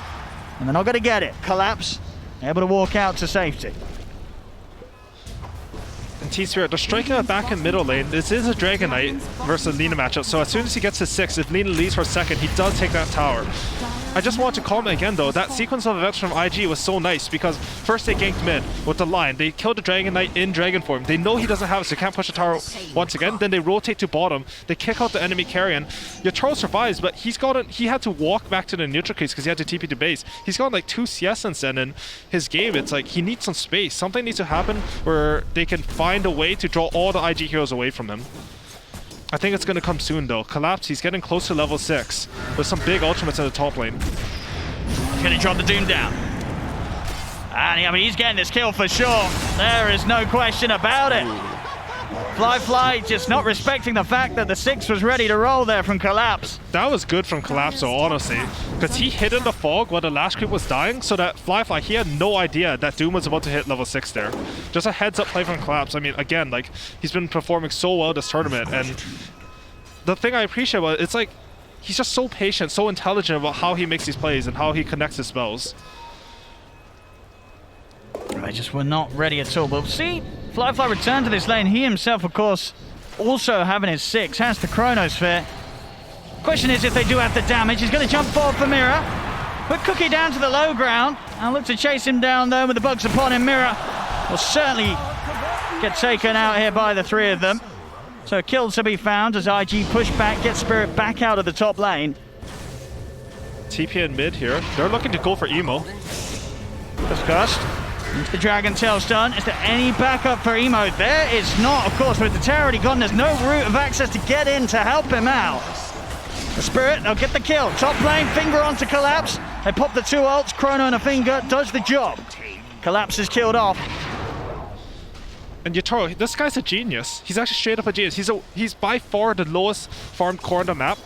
and they're not going to get it. Collapse able to walk out to safety. And Team Spirit, they're striking it back in middle lane. This is a Dragon Knight versus Lina matchup, so as soon as he gets to 6, if Lina leads for second, he does take that tower. I just want to comment again though, that sequence of events from IG was so nice because first they ganked mid with the Lion, they killed the Dragon Knight in Dragon form, they know he doesn't have it so they can't push the tower once again, then they rotate to bottom, they kick out the enemy carrion. Yatoro survives, but he had to walk back to the neutral case because he had to TP to base. He's got like 2 CS since then, and his game, it's like he needs some space. Something needs to happen where they can find a way to draw all the IG heroes away from him. I think it's going to come soon, though. Collapse, he's getting close to level 6 with some big ultimates in the top lane. He's going to drop the Doom down. And I mean, he's getting this kill for sure. There is no question about it. Fly just not respecting the fact that the 6 was ready to roll there from Collapse. That was good from Collapse, though, honestly. Because he hid in the fog while the last creep was dying, so that Fly, he had no idea that Doom was about to hit level 6 there. Just a heads-up play from Collapse. I mean, again, like, he's been performing so well this tournament, and the thing I appreciate about it, it's like, he's just so patient, so intelligent about how he makes these plays and how he connects his spells. They just were not ready at all. But see, Fly returned to this lane. He himself, of course, also having his 6. Has the Chronosphere. Question is if they do have the damage. He's going to jump forward for Mira. Put Cookie down to the low ground. And look to chase him down, though, with the bugs upon him. Mira will certainly get taken out here by the 3 of them. So a kill to be found as IG push back, get Spirit back out of the top lane. TP in mid here. They're looking to go for Emo. Discussed. Into the Dragon Tail stun. Is there any backup for Emo? There is not, of course, with the tower already gone. There's no route of access to get in to help him out. The Spirit, they'll get the kill. Top lane, finger onto Collapse. They pop the 2 ults. Chrono and a finger does the job. Collapse is killed off. And Yatoro, this guy's a genius. He's actually straight up a genius. He's by far the lowest farmed core on the map.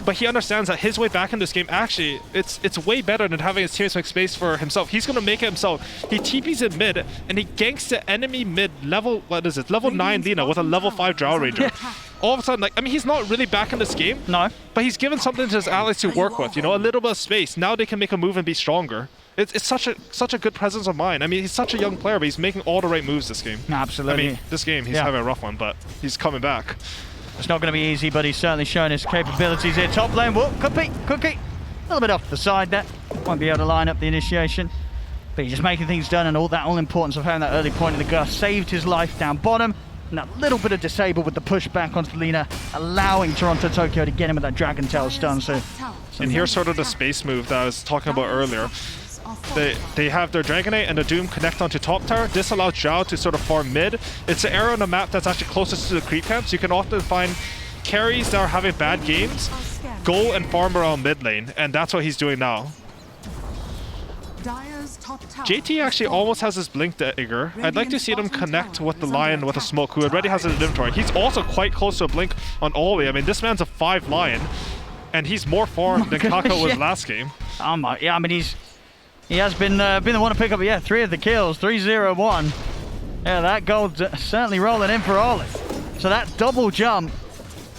But he understands that his way back in this game, actually, it's way better than having his teammates make space for himself. He's going to make it himself. He TPs in mid, and he ganks the enemy mid level, what is it, level 9 Lina with a level 5 Drow Ranger. All of a sudden, like, I mean, he's not really back in this game. No. But he's given something to his allies to work with, you know, a little bit of space. Now they can make a move and be stronger. It's such a good presence of mind. I mean, he's such a young player, but he's making all the right moves this game. Absolutely. I mean, this game, he's having a rough one, but he's coming back. It's not going to be easy, but he's certainly shown his capabilities here. Top lane, whoop, Cookie. A little bit off to the side there. Won't be able to line up the initiation. But he's just making things done, and all importance of having that early point of the Gust saved his life down bottom. And that little bit of disable with the push back onto Lina, allowing Toronto Tokyo to get him with that Dragon Tail stun. So, and here's sort of the space move that I was talking about earlier. They have their Dragonite and the Doom connect onto top tower. This allows Zhao to sort of farm mid. It's the area on the map that's actually closest to the creep camps. You can often find carries that are having bad games go and farm around mid lane, and that's what he's doing now. JT actually almost has his Blink Dagger. I'd like to see them connect with the Lion with a smoke, who already has an inventory. He's also quite close to a Blink on Oli. I mean, this man's a 5 Lion, and he's more farmed than Kako was last game. Oh my, yeah, I mean, he has been the one to pick up, 3 of the kills, 3-0-1. Yeah, that gold certainly rolling in for Oli. So that double jump,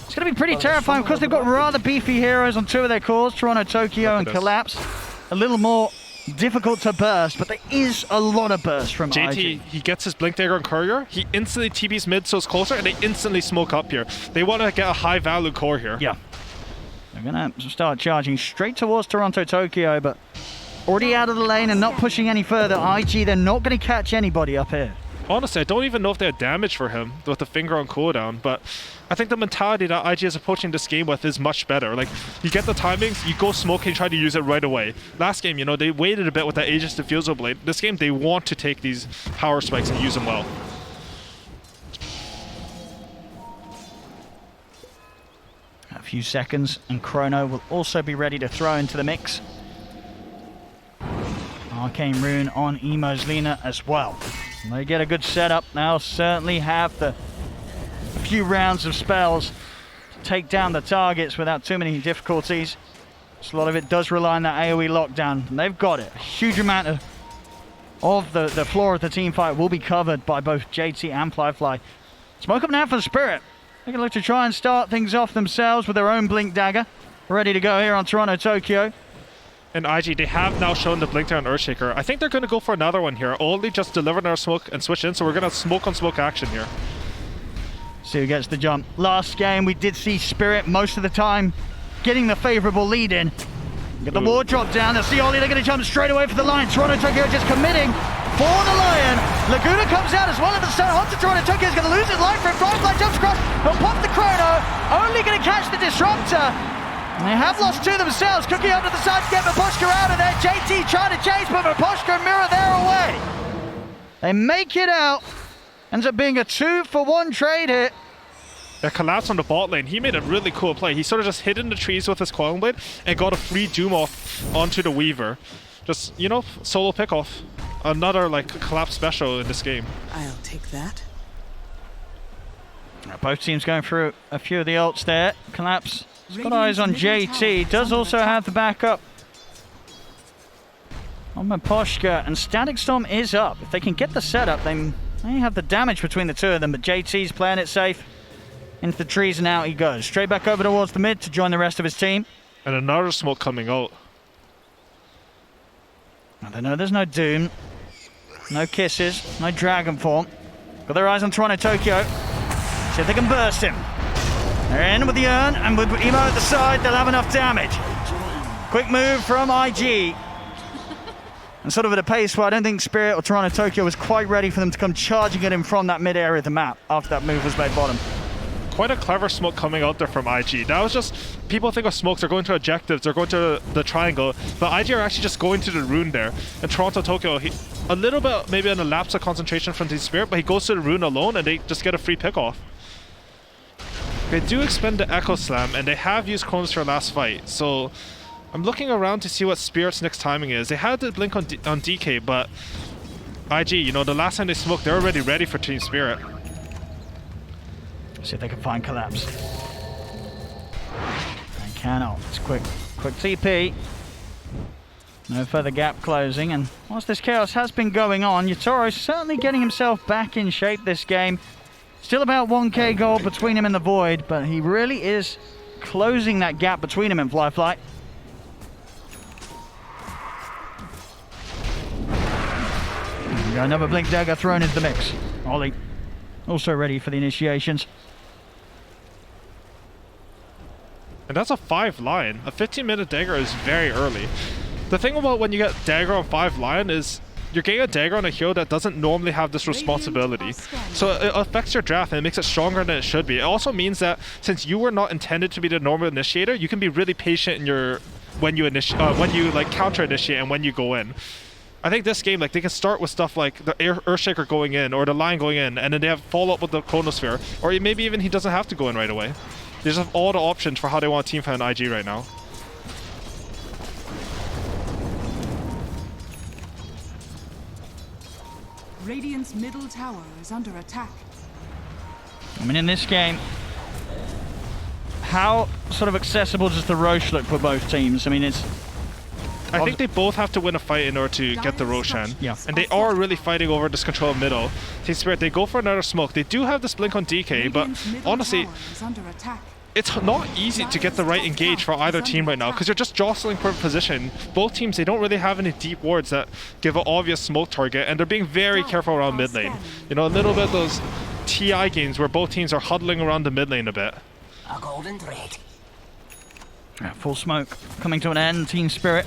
it's going to be pretty terrifying because they've got rather beefy heroes on 2 of their cores, Toronto Tokyo and Collapse. A little more difficult to burst, but there is a lot of burst from JT. IG. He gets his Blink Dagger on Courier, he instantly TPs mid so it's closer, and they instantly smoke up here. They want to get a high value core here. Yeah. They're going to start charging straight towards Toronto Tokyo, but already out of the lane and not pushing any further. IG, they're not going to catch anybody up here. Honestly, I don't even know if they have damage for him with the finger on cooldown, but I think the mentality that IG is approaching this game with is much better. Like, you get the timings, you go smoke and try to use it right away. Last game, you know, they waited a bit with that Aegis Diffusal Blade. This game, they want to take these power spikes and use them well. A few seconds, and Chrono will also be ready to throw into the mix. Arcane Rune on Emo's Lina as well. And they get a good setup. They'll certainly have the few rounds of spells to take down the targets without too many difficulties. So a lot of it does rely on that AoE lockdown, and they've got it. A huge amount of the floor of the team fight will be covered by both JT and Fly. Smoke up now for the Spirit. They can look to try and start things off themselves with their own Blink Dagger. Ready to go here on Toronto Tokyo. And IG, they have now shown the Blink Dagger on Earthshaker. I think they're going to go for another one here. Only just delivered our smoke and switch in, so we're going to smoke on smoke action here. See who gets the jump. Last game, we did see Spirit most of the time getting the favorable lead in. Get the ward drop down. They'll see Oli. They're going to jump straight away for the Lion. Toronto Tokyo just committing for the Lion. Laguna comes out as well at the start. Onto Toronto Tokyo is going to lose his life for him. Firefly jumps across. He'll pop the Chrono. Only going to catch the Disruptor. And they have lost 2 themselves. Cookie up to the side to get Miposhka out of there. JT trying to chase, but Miposhka and Mira there away. They make it out. Ends up being a 2-for-1 trade hit. that collapsed on the bot lane, he made a really cool play. He sort of just hid in the trees with his Coiling Blade and got a free Doom off onto the Weaver. Just, you know, solo pick off. Another like collapse special in this game. I'll take that. Both teams going through a few of the ults there. Collapse. He's got eyes on Radiant's middle JT. tower Does is under also attack. have the backup on Maposhka, and Static Storm is up. If they can get the setup, they may have the damage between the two of them, but JT's playing it safe. Into the trees and out he goes. Straight back over towards the mid to join the rest of his team. And another smoke coming out. I don't know, there's no Doom. No kisses, no Dragon Form. Got their eyes on Toronto Tokyo. See if they can burst him. They're in with the urn, and with Emo at the side, they'll have enough damage. Quick move from IG. And sort of at a pace where I don't think Spirit or Toronto Tokyo was quite ready for them to come charging at him from that mid area of the map after that move was made bottom. Quite a clever smoke coming out there from IG. That was just, people think of smokes, they're going to objectives, they're going to the triangle, but IG are actually just going to the rune there. And Toronto Tokyo, a little bit maybe on a lapse of concentration from Team Spirit, but he goes to the rune alone and they just get a free pick off. They do expend the Echo Slam and they have used Chronosphere last fight, so I'm looking around to see what Spirit's next timing is. They had the blink on DK, but IG, you know, the last time they smoked, they're already ready for Team Spirit. See if they can find Collapse. They cannot. It's quick TP. No further gap closing, and whilst this chaos has been going on, Yatoro's certainly getting himself back in shape this game. Still about 1k gold between him and the Void, but he really is closing that gap between him and Fly. We got another Blink Dagger thrown into the mix. Ollie also ready for the initiations. And that's a 5 Lion. A 15-minute dagger is very early. The thing about when you get dagger on 5 Lion is you're getting a dagger on a hero that doesn't normally have this responsibility. So it affects your draft and it makes it stronger than it should be. It also means that since you were not intended to be the normal initiator, you can be really patient in your when you like counter initiate and when you go in. I think this game, like, they can start with stuff like the Earthshaker going in or the Lion going in, and then they have follow up with the Chronosphere, or maybe even he doesn't have to go in right away. They just have all the options for how they want to teamfight on IG right now. Radiant's middle tower is under attack. I mean, in this game, how sort of accessible does the Roche look for both teams? I mean, it's... I think they both have to win a fight in order to get the Roshan. Yeah. And they are really fighting over this control middle. Team Spirit, they go for another smoke. They do have this blink on DK, but Radiant's middle honestly, tower is under attack. it's not easy to get the right engage for either team right now because you're just jostling for position. Both teams, they don't really have any deep wards that give an obvious smoke target, and they're being very careful around mid lane. You know, a little bit of those TI games where both teams are huddling around the mid lane a bit. A golden thread. Yeah, full smoke coming to an end. Team Spirit,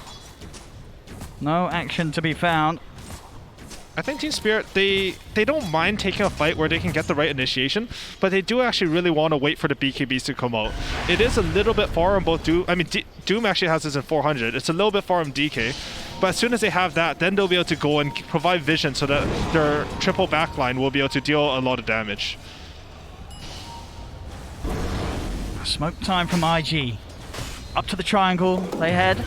no action to be found. I think Team Spirit, they don't mind taking a fight where they can get the right initiation, but they do actually really want to wait for the BKBs to come out. It is a little bit far on both Doom. I mean, Doom actually has this in 400. It's a little bit far on DK, but as soon as they have that, then they'll be able to go and provide vision so that their triple backline will be able to deal a lot of damage. Smoke time from IG. Up to the triangle, they head.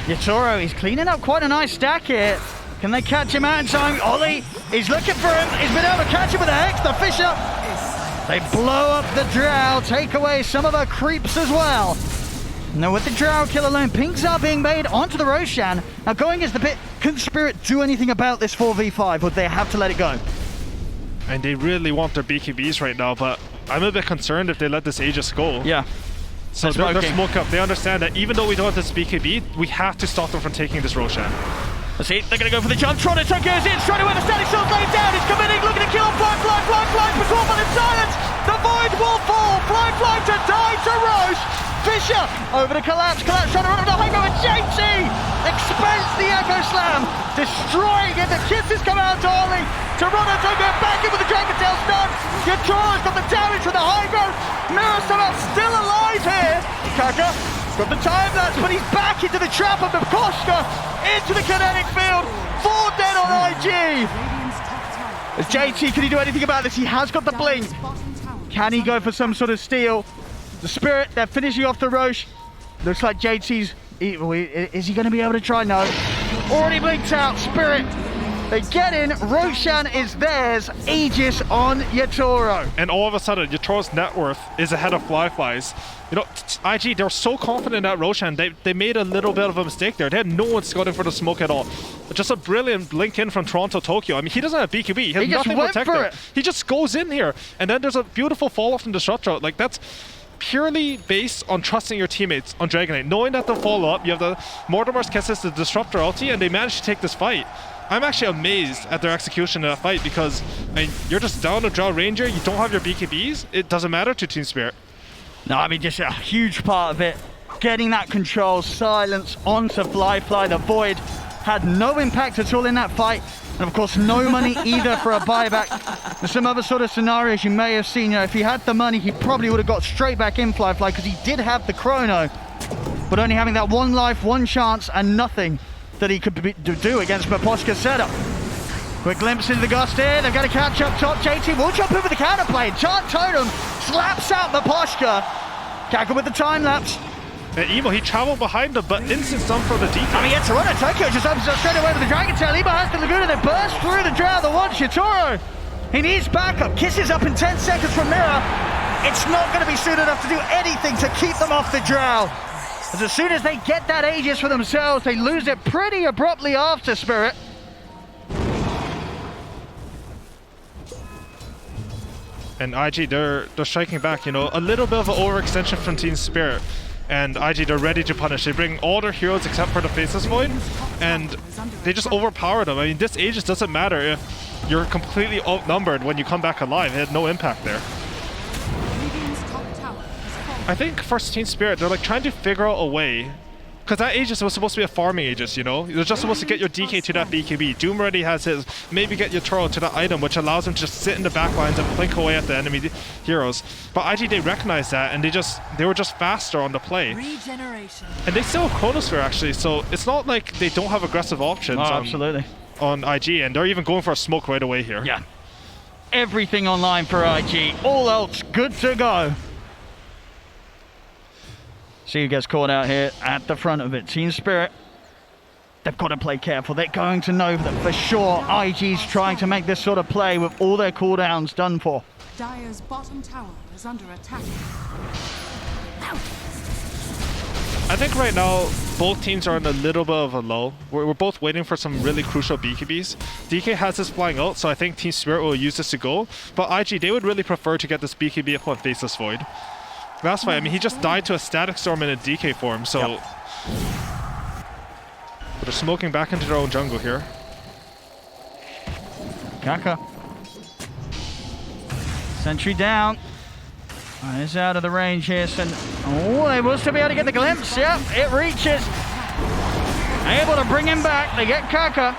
Yatoro, he's cleaning up quite a nice stack here. Can they catch him out in time? Ollie, he's looking for him. He's been able to catch him with the Hex, the Fisher. They blow up the Drow, take away some of the creeps as well. Now with the Drow kill alone, pinks are being made onto the Roshan. Now going is the pit. Can Spirit do anything about this 4v5, or do they have to let it go? And they really want their BKBs right now, but I'm a bit concerned if they let this Aegis go. Yeah. So they're smoke up. They understand that even though we don't have this BKB, we have to stop them from taking this Roshan. Let's see, they're going to go for the jump. Toronto Tokyo's in, straight away the Static Storm's laid down. He's committing, looking to kill Fly, perform on in silence. The Void will fall. Fly to die to Roche. Fisher over to Collapse trying to run over the high ground. JT expends the Echo Slam, destroying it. The kisses come out to Ollie. Toronto Tokyo back in with the Dragon Tail stun. Yatoro's got the damage from the high ground. Mirror somehow still alive here. Kaka got the time lapse, but he's back into the trap of Koshka, into the kinetic field, 4 dead on IG. Radiant's top tower As JT, can he do anything about this? He has got the blink. Bottom tower Can he go for some sort of steal? The Spirit, they're finishing off the Roche. Looks like JT's... Is he going to be able to try? No. Already blinked out. Spirit. They get in. Roshan is theirs. Aegis on Yatoro. And all of a sudden, Yatoro's net worth is ahead of Flyfly's. You know, IG, they were so confident at Roshan, they made a little bit of a mistake there. They had no one scouting for the smoke at all. But just a brilliant blink in from Toronto Tokyo. I mean, he doesn't have BKB. He has nothing protected. He just goes in here. And then there's a beautiful fall off from Disruptor. Like, that's purely based on trusting your teammates on Dragon Knight. Knowing that they'll follow up, you have the Mortimer's Kisses, the Disruptor ulti, and they managed to take this fight. I'm actually amazed at their execution in that fight because, I mean, you're just down a Drow Ranger, you don't have your BKBs, it doesn't matter to Team Spirit. No, I mean, just a huge part of it. Getting that control, silence onto Flyfly. The Void had no impact at all in that fight. And of course, no money either for a buyback. There's some other sort of scenarios you may have seen. You know, if he had the money, he probably would have got straight back in Flyfly because he did have the chrono. But only having that one life, one chance, and nothing that he could do against Maposhka's setup. Quick glimpse into the gust here. They've got to catch up top. JT will jump in with the counterplay. Chant Totem slaps out Maposhka. Kaka with the time lapse. And Emo, he traveled behind him, but instant stun for the DK. I mean, yeah, Toronto Tokyo just opens up straight away with the Dragon Tail. Emo has the Laguna. They burst through the Drow. The one Shitoro. He needs backup. Kisses up in 10 seconds from Mirror. It's not going to be soon enough to do anything to keep them off the Drow. As soon as they get that Aegis for themselves, they lose it pretty abruptly after Spirit. And IG, they're striking back, you know, a little bit of an overextension from Team Spirit. And IG, they're ready to punish. They bring all their heroes except for the Faceless Void, and they just overpower them. I mean, this Aegis doesn't matter if you're completely outnumbered when you come back alive. It had no impact there. I think for Team Spirit, they're like trying to figure out a way, because that Aegis was supposed to be a farming Aegis, you know? You're just supposed to get your DK to that BKB. Doom already has his. Maybe get your Toro to that item, which allows him to just sit in the back lines and blink away at the enemy heroes. But IG, they recognized that, and they were just faster on the play. Regeneration. And they still have Chronosphere, actually, so it's not like they don't have aggressive options on IG, and they're even going for a smoke right away here. Yeah. Everything online for IG. All else good to go. See who gets caught out here at the front of it. Team Spirit, they've got to play careful. They're going to know that for sure IG's trying to make this sort of play with all their cooldowns done for. Dire's bottom tower is under attack. I think right now, both teams are in a little bit of a lull. We're both waiting for some really crucial BKBs. DK has this flying out, so I think Team Spirit will use this to go. But IG, they would really prefer to get this BKB up on Faceless Void. That's why, I mean, he just died to a Static Storm in a DK form, so... Yep. But they're smoking back into their own jungle here. Kaka. Sentry down. He's out of the range here. Oh, they will still be able to get the glimpse. Yep, it reaches. Able to bring him back. They get Kaka.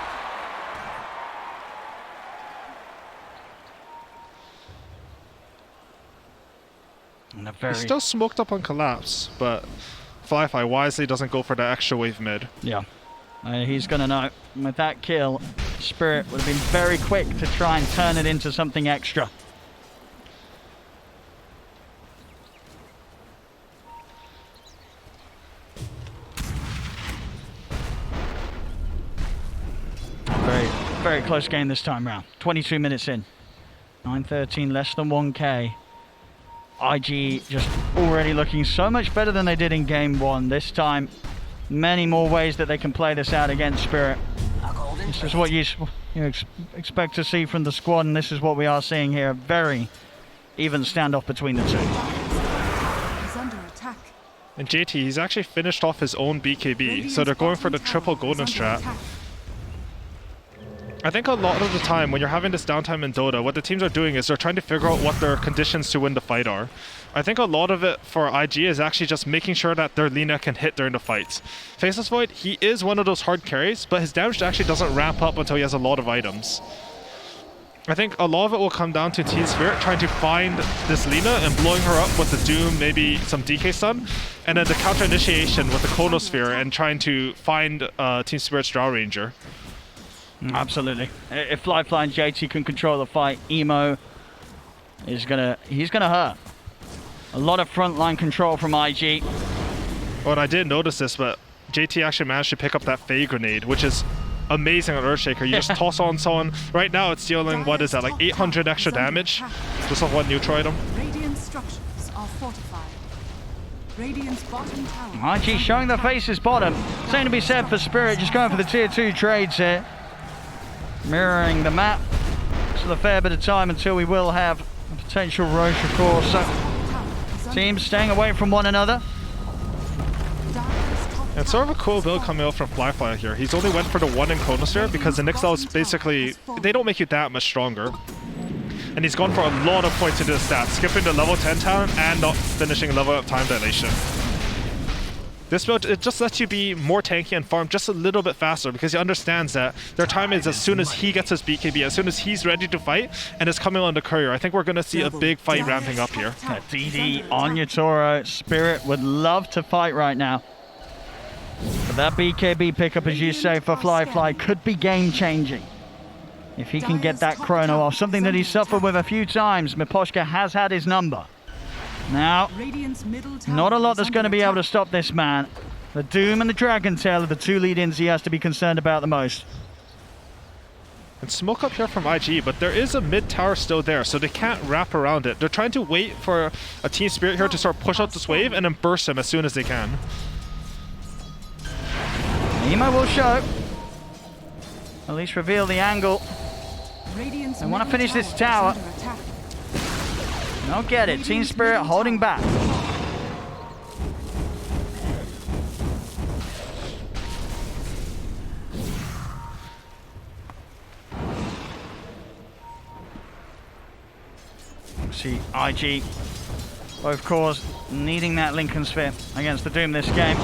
He's still smoked up on Collapse, but Flyfly wisely doesn't go for the extra wave mid. Yeah. He's going to know. With that kill, Spirit would have been very quick to try and turn it into something extra. Very close game this time round. 22 minutes in. 9:13, less than 1K. IG just already looking so much better than they did in game one. This time, many more ways that they can play this out against Spirit. This is what you expect to see from the squad, and this is what we are seeing here. A very even standoff between the two. He's under attack. And JT, he's actually finished off his own BKB, so they're going for the triple golden strat. I think a lot of the time when you're having this downtime in Dota, what the teams are doing is they're trying to figure out what their conditions to win the fight are. I think a lot of it for IG is actually just making sure that their Lina can hit during the fights. Faceless Void, he is one of those hard carries, but his damage actually doesn't ramp up until he has a lot of items. I think a lot of it will come down to Team Spirit trying to find this Lina and blowing her up with the Doom, maybe some DK stun, and then the counter initiation with the Chronosphere and trying to find Team Spirit's Drow Ranger. Absolutely. If Flyfly and JT can control the fight, Emo he's gonna hurt. A lot of frontline control from IG. Oh, and I didn't notice this, but JT actually managed to pick up that Fey grenade, which is amazing on Earthshaker. You just toss on someone. Right now it's dealing, what is that, like 800 extra damage? Just off one neutral item. Radiant structures are fortified. Radiant's bottom tower. IG showing the faces bottom. Same to be said for Spirit, just going for the tier 2 trades here. Mirroring the map. Still a fair bit of time until we will have a potential Roche, of course. So teams staying away from one another. It's sort of a cool build coming out from Flyfly here. He's only went for the 1 in Chronosphere because the Nyxels basically, they don't make you that much stronger. And he's gone for a lot of points into the stats, skipping the level 10 talent and not finishing level up time dilation. This build, it just lets you be more tanky and farm just a little bit faster because he understands that their time is as soon as he gets his BKB, as soon as he's ready to fight and is coming on the courier. I think we're going to see a big fight ramping up here. DD on Yatoro. Spirit would love to fight right now. But that BKB pickup, as you say, for Flyfly could be game-changing. If he can get that chrono off, something that he's suffered with a few times. Miposhka has had his number. Now, not a lot that's going to be able to stop this man. The Doom and the Dragon Tail are the 2 lead-ins he has to be concerned about the most. And smoke up here from IG, but there is a mid tower still there, so they can't wrap around it. They're trying to wait for a Team Spirit here to sort of push out this wave and then burst him as soon as they can. Emo will show. At least reveal the angle. I want to finish this tower. Don't get it. Team Spirit holding back. See IG, both cores needing that Lincoln Sphere against the Doom this game.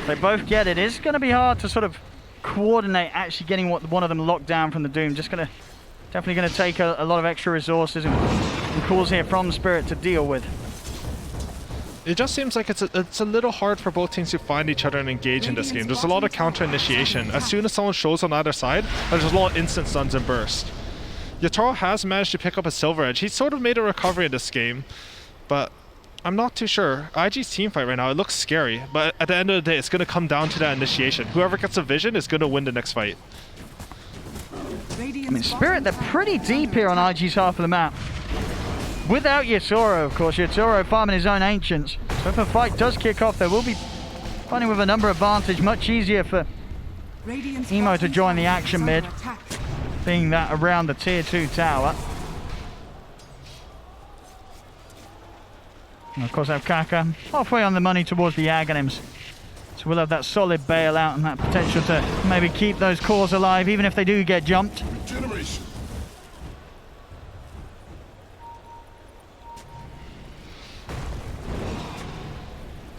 If they both get it, it's going to be hard to sort of coordinate actually getting one of them locked down from the Doom. Definitely going to take a lot of extra resources and calls here from Spirit to deal with. It just seems like it's a little hard for both teams to find each other and engage in this game. There's a lot of counter initiation. As soon as someone shows on either side, there's a lot of instant stuns and burst. Yatoro has managed to pick up a Silver Edge. He's sort of made a recovery in this game, but I'm not too sure. IG's team fight right now, it looks scary, but at the end of the day, it's going to come down to that initiation. Whoever gets a vision is going to win the next fight. I mean, Spirit, they're pretty deep here on IG's half of the map. Without Yatoro, of course. Yatoro farming his own Ancients. So if a fight does kick off, they will be fighting with a number advantage. Much easier for Emo to join the action mid, being that around the tier 2 tower. And of course, I have Kaka halfway on the money towards the Aghanims. So we'll have that solid bailout and that potential to maybe keep those cores alive, even if they do get jumped.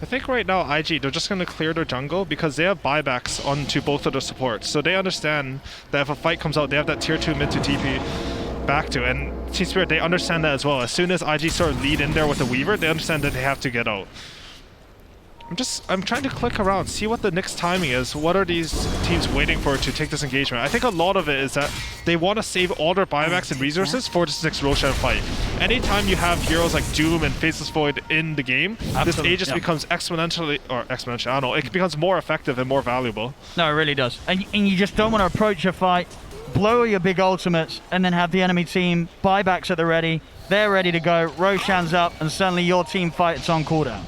I think right now IG, they're just going to clear their jungle because they have buybacks onto both of the supports. So they understand that if a fight comes out, they have that tier 2 mid to TP back to. And Team Spirit, they understand that as well. As soon as IG sort of lead in there with the Weaver, they understand that they have to get out. I'm trying to click around, see what the next timing is. What are these teams waiting for to take this engagement? I think a lot of it is that they want to save all their buybacks and resources for this next Roshan fight. Anytime you have heroes like Doom and Faceless Void in the game, this Aegis becomes exponentially, I don't know, it becomes more effective and more valuable. No, it really does. And you just don't want to approach a fight, blow your big ultimates, and then have the enemy team buybacks at the ready. They're ready to go, Roshan's up, and suddenly your team fights on cooldown.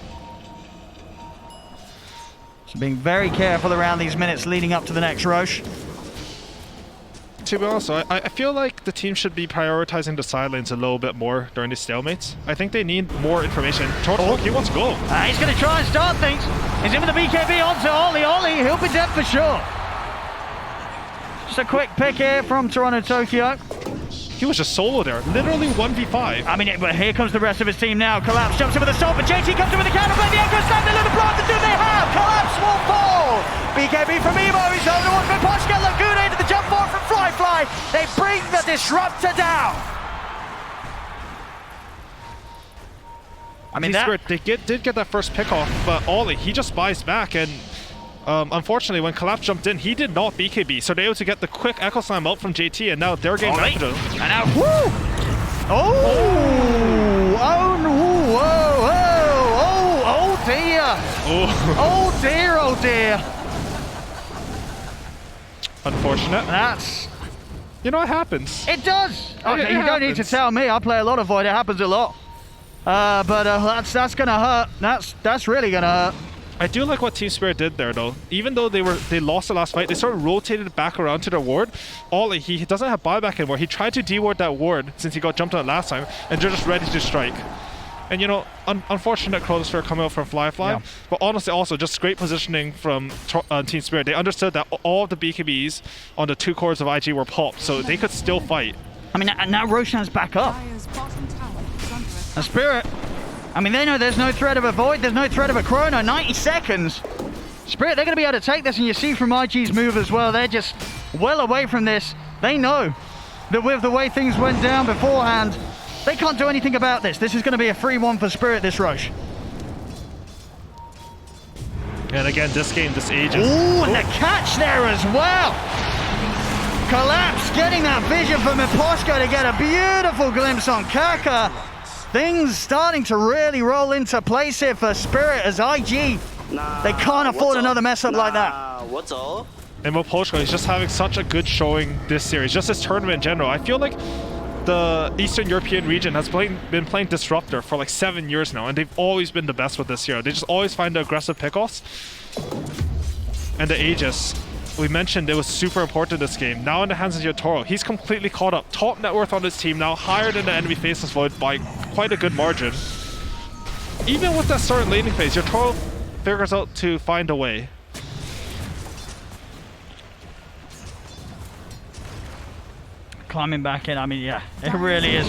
Being very careful around these minutes leading up to the next Roche. To be honest, I feel like the team should be prioritizing the side lanes a little bit more during these stalemates. I think they need more information. He wants to go. He's going to try and start things. He's in with the BKB onto Oli. He'll be dead for sure. Just a quick pick here from Toronto Tokyo. He was just solo there, literally 1v5. I mean, but here comes the rest of his team now. Collapse jumps in with a assault, but JT comes in with a counterplay. The Echo Slam, the little block, the do they have? Collapse will fall. BKB from Emo, he's over the one from Poshka. Laguna into the jump forward from Flyfly. They bring the Disruptor down. I mean, they did get that first pick off, but Ollie, he just buys back, and unfortunately, when Collapse jumped in, he did not BKB, so they were able to get the quick Echo Slam out from JT, and now they're getting back to them. And now, woo! Oh! Oh, no! Whoa! Whoa! Oh dear! Oh dear! Oh dear! Unfortunate. That's... You know, it happens. It does! It Okay, you don't need to happens. tell me. I play a lot of Void. It happens a lot. But that's gonna hurt. That's really gonna hurt. I do like what Team Spirit did there, though. Even though they lost the last fight, they sort of rotated back around to their ward. Ollie, he doesn't have buyback anymore. He tried to de-ward that ward since he got jumped on it last time, and they're just ready to strike. And you know, unfortunate Chronosphere coming out from Fly, Yeah. but honestly also just great positioning from Team Spirit. They understood that all of the BKBs on the 2 cores of IG were popped, so they could still fight. I mean, and now Roshan's back up. Dire's bottom tower is under attack. A Spirit. I mean, they know there's no threat of a Void, there's no threat of a Chrono. 90 seconds. Spirit, they're going to be able to take this, and you see from IG's move as well, they're just well away from this. They know that with the way things went down beforehand, they can't do anything about this. This is going to be a 3-1 for Spirit, this rush. And again, this game, this age is... Ooh, and the catch there as well. Collapse, getting that vision from Miposhko to get a beautiful glimpse on Kaka. Things starting to really roll into place here for Spirit as IG. They can't afford another mess up like that. And Miposhko is just having such a good showing this series, just this tournament in general. I feel like the Eastern European region has been playing Disruptor for like 7 years now, and they've always been the best with this hero. They just always find the aggressive pickoffs. And the Aegis, we mentioned it was super important this game. Now in the hands of Yotaro, he's completely caught up. Top net worth on his team now, higher than the enemy Faceless Void by quite a good margin. Even with that start laning phase, Yotaro figures out to find a way. Climbing back in, I mean, yeah, it really is.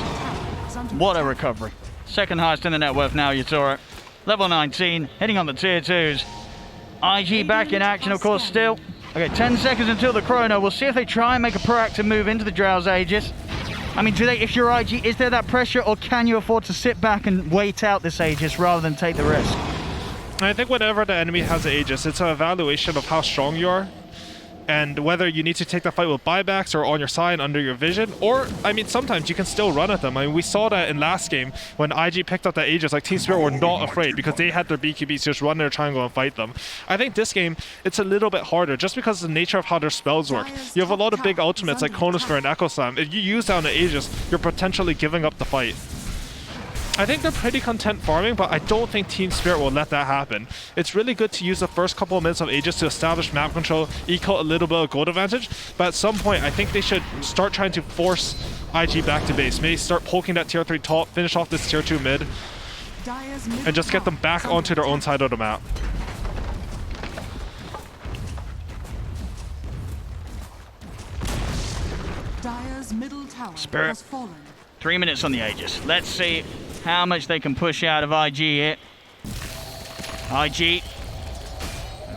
What a recovery. Second highest in the net worth now, Yotaro. Level 19, hitting on the tier 2s. IG back in action, of course, still. Okay, 10 seconds until the Chrono. We'll see if they try and make a proactive move into the Drow's Aegis. I mean, do they, if you're IG, is there that pressure, or can you afford to sit back and wait out this Aegis rather than take the risk? I think whenever the enemy has an Aegis, it's an evaluation of how strong you are, and whether you need to take the fight with buybacks or on your side under your vision, or, I mean, sometimes you can still run at them. I mean, we saw that in last game when IG picked up that Aegis, like Team Spirit were not afraid because they had their BKBs just run their triangle and fight them. I think this game, it's a little bit harder just because of the nature of how their spells work. You have a lot of big ultimates like Chronosphere and Echo Slam. If you use down the Aegis, you're potentially giving up the fight. I think they're pretty content farming, but I don't think Team Spirit will let that happen. It's really good to use the first couple of minutes of Aegis to establish map control, equal a little bit of gold advantage, but at some point I think they should start trying to force IG back to base. Maybe start poking that tier 3 top, finish off this tier 2 mid, and just get them back onto their own side of the map. Dire's middle tower Spirit. has fallen. 3 minutes on the Aegis. Let's see how much they can push out of IG here. IG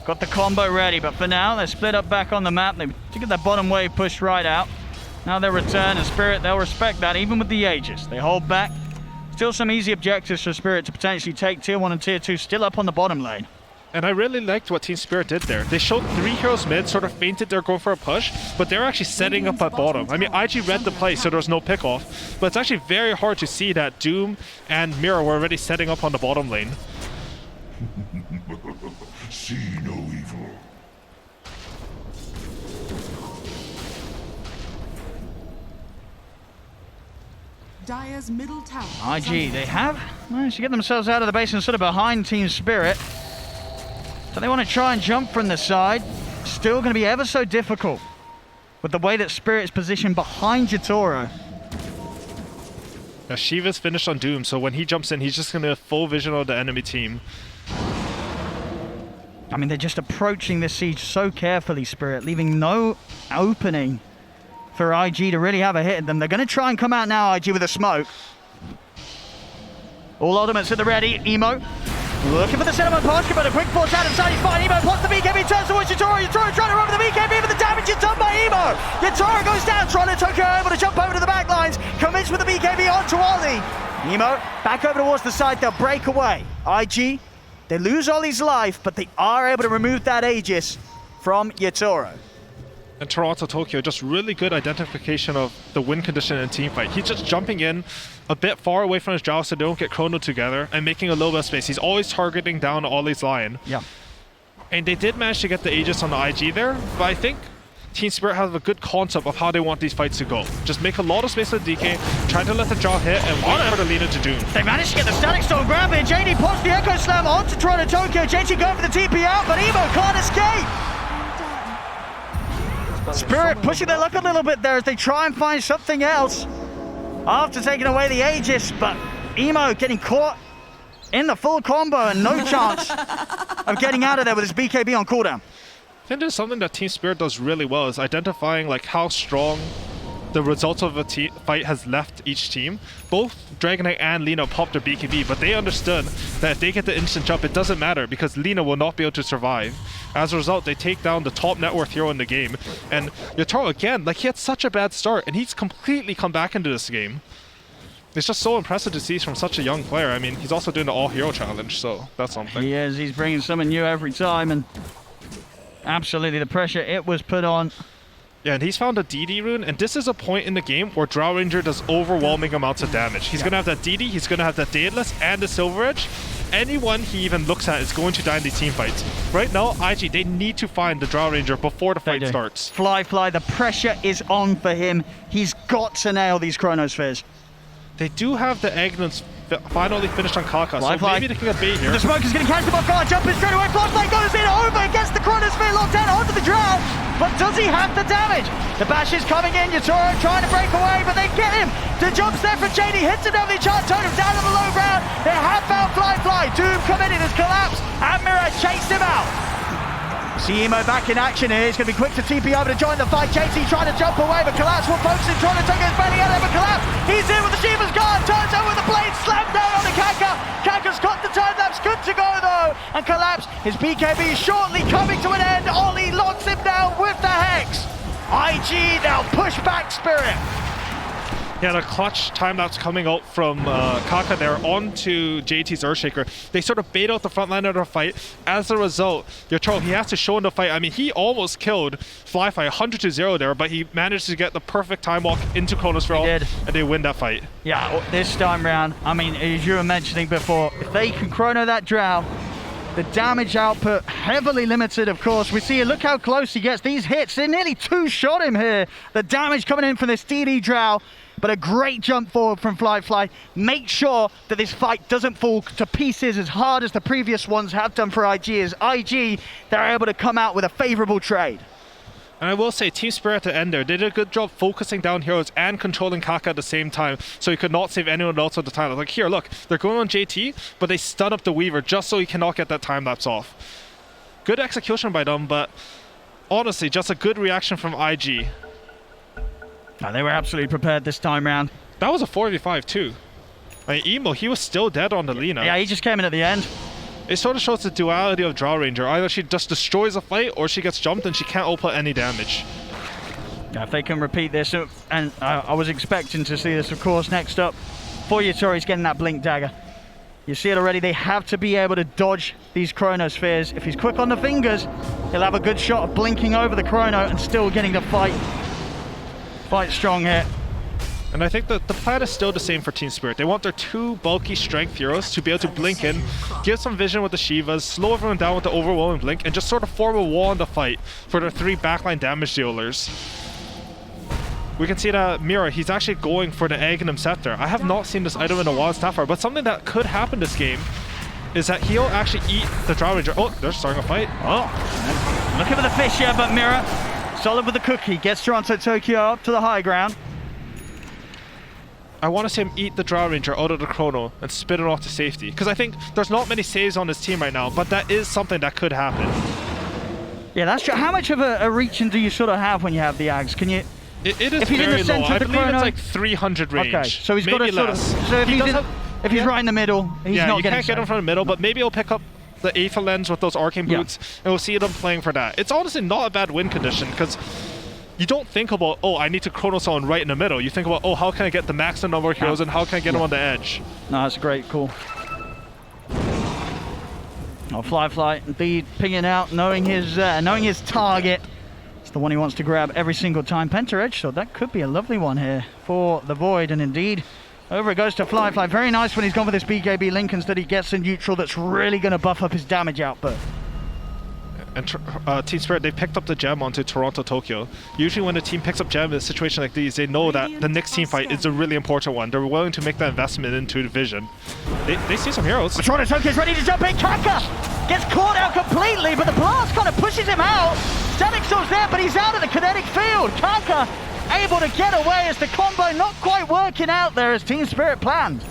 got the combo ready, but for now they're split up back on the map. They to get that bottom wave pushed right out. Now they return, and Spirit, they'll respect that even with the Aegis. They hold back. Still some easy objectives for Spirit to potentially take. Tier 1 and Tier 2 still up on the bottom lane. And I really liked what Team Spirit did there. They showed 3 heroes mid, sort of feinted they're going for a push, but they're actually setting up at bottom. I mean, IG read the play, so there was no pickoff, but it's actually very hard to see that Doom and Mirror were already setting up on the bottom lane. See no evil. Dire's middle tower. IG, they have managed to get themselves out of the base and sort of behind Team Spirit. So they want to try and jump from the side. Still going to be ever so difficult with the way that Spirit is positioned behind Yotaro. Now Shiva's finished on Doom, so when he jumps in, he's just going to have full vision of the enemy team. I mean, they're just approaching this siege so carefully, Spirit, leaving no opening for IG to really have a hit at them. They're going to try and come out now, IG, with a smoke. All ultimates at the ready. Emo looking for the settlement punch, but a quick force out inside. He's fine. Emo plots the BKB, turns towards Yotaro. Yotaro trying to run with the BKB, but the damage is done by Emo. Yotaro goes down, trying to Tokyo able to jump over to the back lines. Commits with the BKB onto Ollie. Emo back over towards the side. They'll break away. IG, they lose Ollie's life, but they are able to remove that Aegis from Yotaro. And Toronto Tokyo, just really good identification of the win condition in a team fight. He's just jumping in a bit far away from his Drow so they don't get chrono together and making a little bit of space. He's always targeting down Ollie's line. Yeah. And they did manage to get the Aegis on the IG there, but I think Team Spirit has a good concept of how they want these fights to go. Just make a lot of space with DK, try to let the Drow hit, and wait for the lead into Doom. They managed to get the Static Storm grab here. JD pops the Echo Slam onto Toronto Tokyo. JT going for the TP out, but Emo can't escape. Spirit pushing their luck a little bit there as they try and find something else after taking away the Aegis, but Emo getting caught in the full combo and no chance of getting out of there with his BKB on cooldown. I think there's something that Team Spirit does really well is identifying like how strong the results of a fight has left each team. Both Dragon Knight and Lina popped their BKB, but they understood that if they get the instant jump, it doesn't matter because Lina will not be able to survive. As a result, they take down the top net worth hero in the game. And Yotaro, again, like he had such a bad start, and he's completely come back into this game. It's just so impressive to see from such a young player. I mean, he's also doing the all-hero challenge, so that's something. He is. He's bringing something new every time, and absolutely the pressure it was put on. Yeah, and he's found a DD rune, and this is a point in the game where Drow Ranger does overwhelming amounts of damage. He's going to have that DD, he's going to have that Daedalus, and the Silver Edge. Anyone he even looks at is going to die in these team fights. Right now, IG, they need to find the Drow Ranger before the fight starts. Fly, the pressure is on for him. He's got to nail these Chronospheres. They do have the Agnons finally finished on Kaka, so Fly. maybe they can get bait here. The smoke is going to catch him off guard, jumping straight away. Flashlight goes in over, gets the Chronosphere locked down onto the Drow, but does he have the damage? The bash is coming in, Yotaro trying to break away, but they get him. The jumps there from JD, hits him down the chart, turn him down on the low ground. They have found Fly. Doom coming in, has collapsed, and Mirror chased him out. See Emo back in action here. He's going to be quick to TP over to join the fight. JT trying to jump away, but Collapse will focus in, trying to take his belly out of it, but Collapse, he's in with the Shiva's guard, turns over with the blade, slammed down on the Kaka. Kaka's got the time lapse, good to go though, and Collapse, his BKB shortly coming to an end. Ollie locks him down with the Hex. IG now push back Spirit. Yeah, the clutch time-lapse coming out from Kaka there onto JT's Earthshaker. They sort of bait out the front line of the fight. As a result, Yotaro, he has to show in the fight. I mean, he almost killed Fly 100-0 there, but he managed to get the perfect time walk into Chronosphere, and they win that fight. Yeah, this time round, I mean, as you were mentioning before, if they can chrono that Drow, the damage output heavily limited, of course. We see, look how close he gets. These hits, they nearly two-shot him here. The damage coming in from this DD Drow, but a great jump forward from Fly. Make sure that this fight doesn't fall to pieces as hard as the previous ones have done for IG. As IG, they're able to come out with a favorable trade. And I will say, Team Spirit at the end there, they did a good job focusing down heroes and controlling Kaka at the same time, so he could not save anyone else at the time. Like, here, look, they're going on JT, but they stun up the Weaver just so he cannot get that time lapse off. Good execution by them, but honestly, just a good reaction from IG. No, they were absolutely prepared this time round. That was a 4v5 too. Like, Emo, he was still dead on the Lina. Yeah, he just came in at the end. It sort of shows the duality of Drow Ranger. Either she just destroys a fight, or she gets jumped and she can't output any damage. Yeah, if they can repeat this, and I was expecting to see this, of course, next up. For Yotaro, he's getting that Blink Dagger. You see it already, they have to be able to dodge these Chronospheres. If he's quick on the fingers, he'll have a good shot of blinking over the Chrono and still getting to fight strong here. And I think that the plan is still the same for Team Spirit. They want their two bulky strength heroes to be able to blink in, give some vision with the Shivas, slow everyone down with the overwhelming blink, and just sort of form a wall in the fight for their three backline damage dealers. We can see that Mira, he's actually going for the Aghanim Scepter. I have not seen this item in a while, Staffar, but something that could happen this game is that he'll actually eat the Drow Ranger. Oh, they're starting a fight. Oh, looking for the fish here, but Mira, solid with the cookie, gets Toronto Tokyo up to the high ground. I want to see him eat the Drow Ranger out of the Chrono and spit it off to safety. Because I think there's not many saves on his team right now, but that is something that could happen. Yeah, that's true. How much of a reach-in do you sort of have when you have the Ags? Can you... It is if he's very in the center low. I of the believe Chrono, it's like 300 range. Okay, so he's maybe got to sort of... less. So if he's right in the middle, he's yeah, not you getting can't get him from the middle, but maybe he'll pick up the Aether Lens with those Arcane Boots, and we'll see them playing for that. It's honestly not a bad win condition, because you don't think about, oh, I need to Chrono someone right in the middle. You think about, oh, how can I get the maximum number of heroes, and how can I get them on the edge? No, that's a great call. Oh, Fly, indeed, pinging out, knowing his target. It's the one he wants to grab every single time. Penta Edge Sword, that could be a lovely one here for the Void, and indeed, over it goes to Fly. Very nice when he's gone for this BKB link instead he gets a neutral that's really going to buff up his damage output. And Team Spirit, they picked up the gem onto Toronto, Tokyo. Usually when a team picks up gem in a situation like these, they know that the next team fight is a really important one. They're willing to make that investment into the vision. They see some heroes. Toronto, Tokyo's ready to jump in. Kaka gets caught out completely, but the blast kind of pushes him out. Static Sword's there, but he's out of the kinetic field. Kaka able to get away as the combo not quite working out there as Team Spirit planned.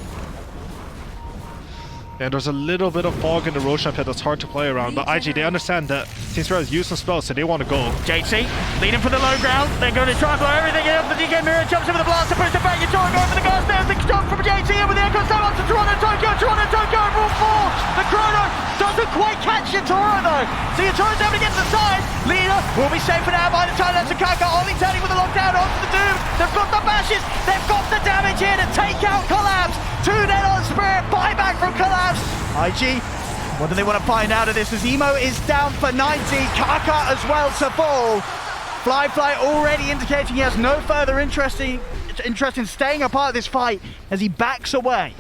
And there's a little bit of fog in the Roshan pit that's hard to play around, but IG, they understand that Team Spirit has used some spells, so they want to go. JT leading for the low ground. They're going to try and blow everything up. The DK Mirror jumps over the blast to push it back. Yatoro going for the gas. There's the jump from JT in with the Echo Slam up to Toronto, Tokyo overall 4. The Chrono doesn't quite catch Yatoro though. So Yatoro's able to get to the side. Leader will be safe for now by the time that's a Kaka. Only turning with the lockdown onto the Doom. They've got the bashes. They've got the damage here to take out Collapse. 2 dead on Spirit. Buyback from Collapse. IG, what do they want to find out of this as Emo is down for 90, Kaka as well to fall. Fly already indicating he has no further interest in staying a part of this fight as he backs away.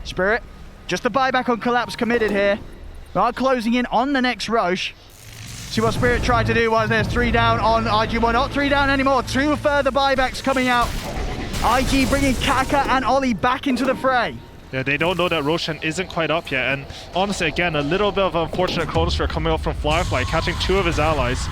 Spirit, just the buyback on Collapse committed here. We are closing in on the next Roche. See what Spirit tried to do was there's 3 down on IG. Well, not 3 down anymore, 2 further buybacks coming out. IG bringing Kaka and Ollie back into the fray. Yeah, they don't know that Roshan isn't quite up yet, and honestly, again, a little bit of an unfortunate Chronosphere coming up from Firefly, catching 2 of his allies.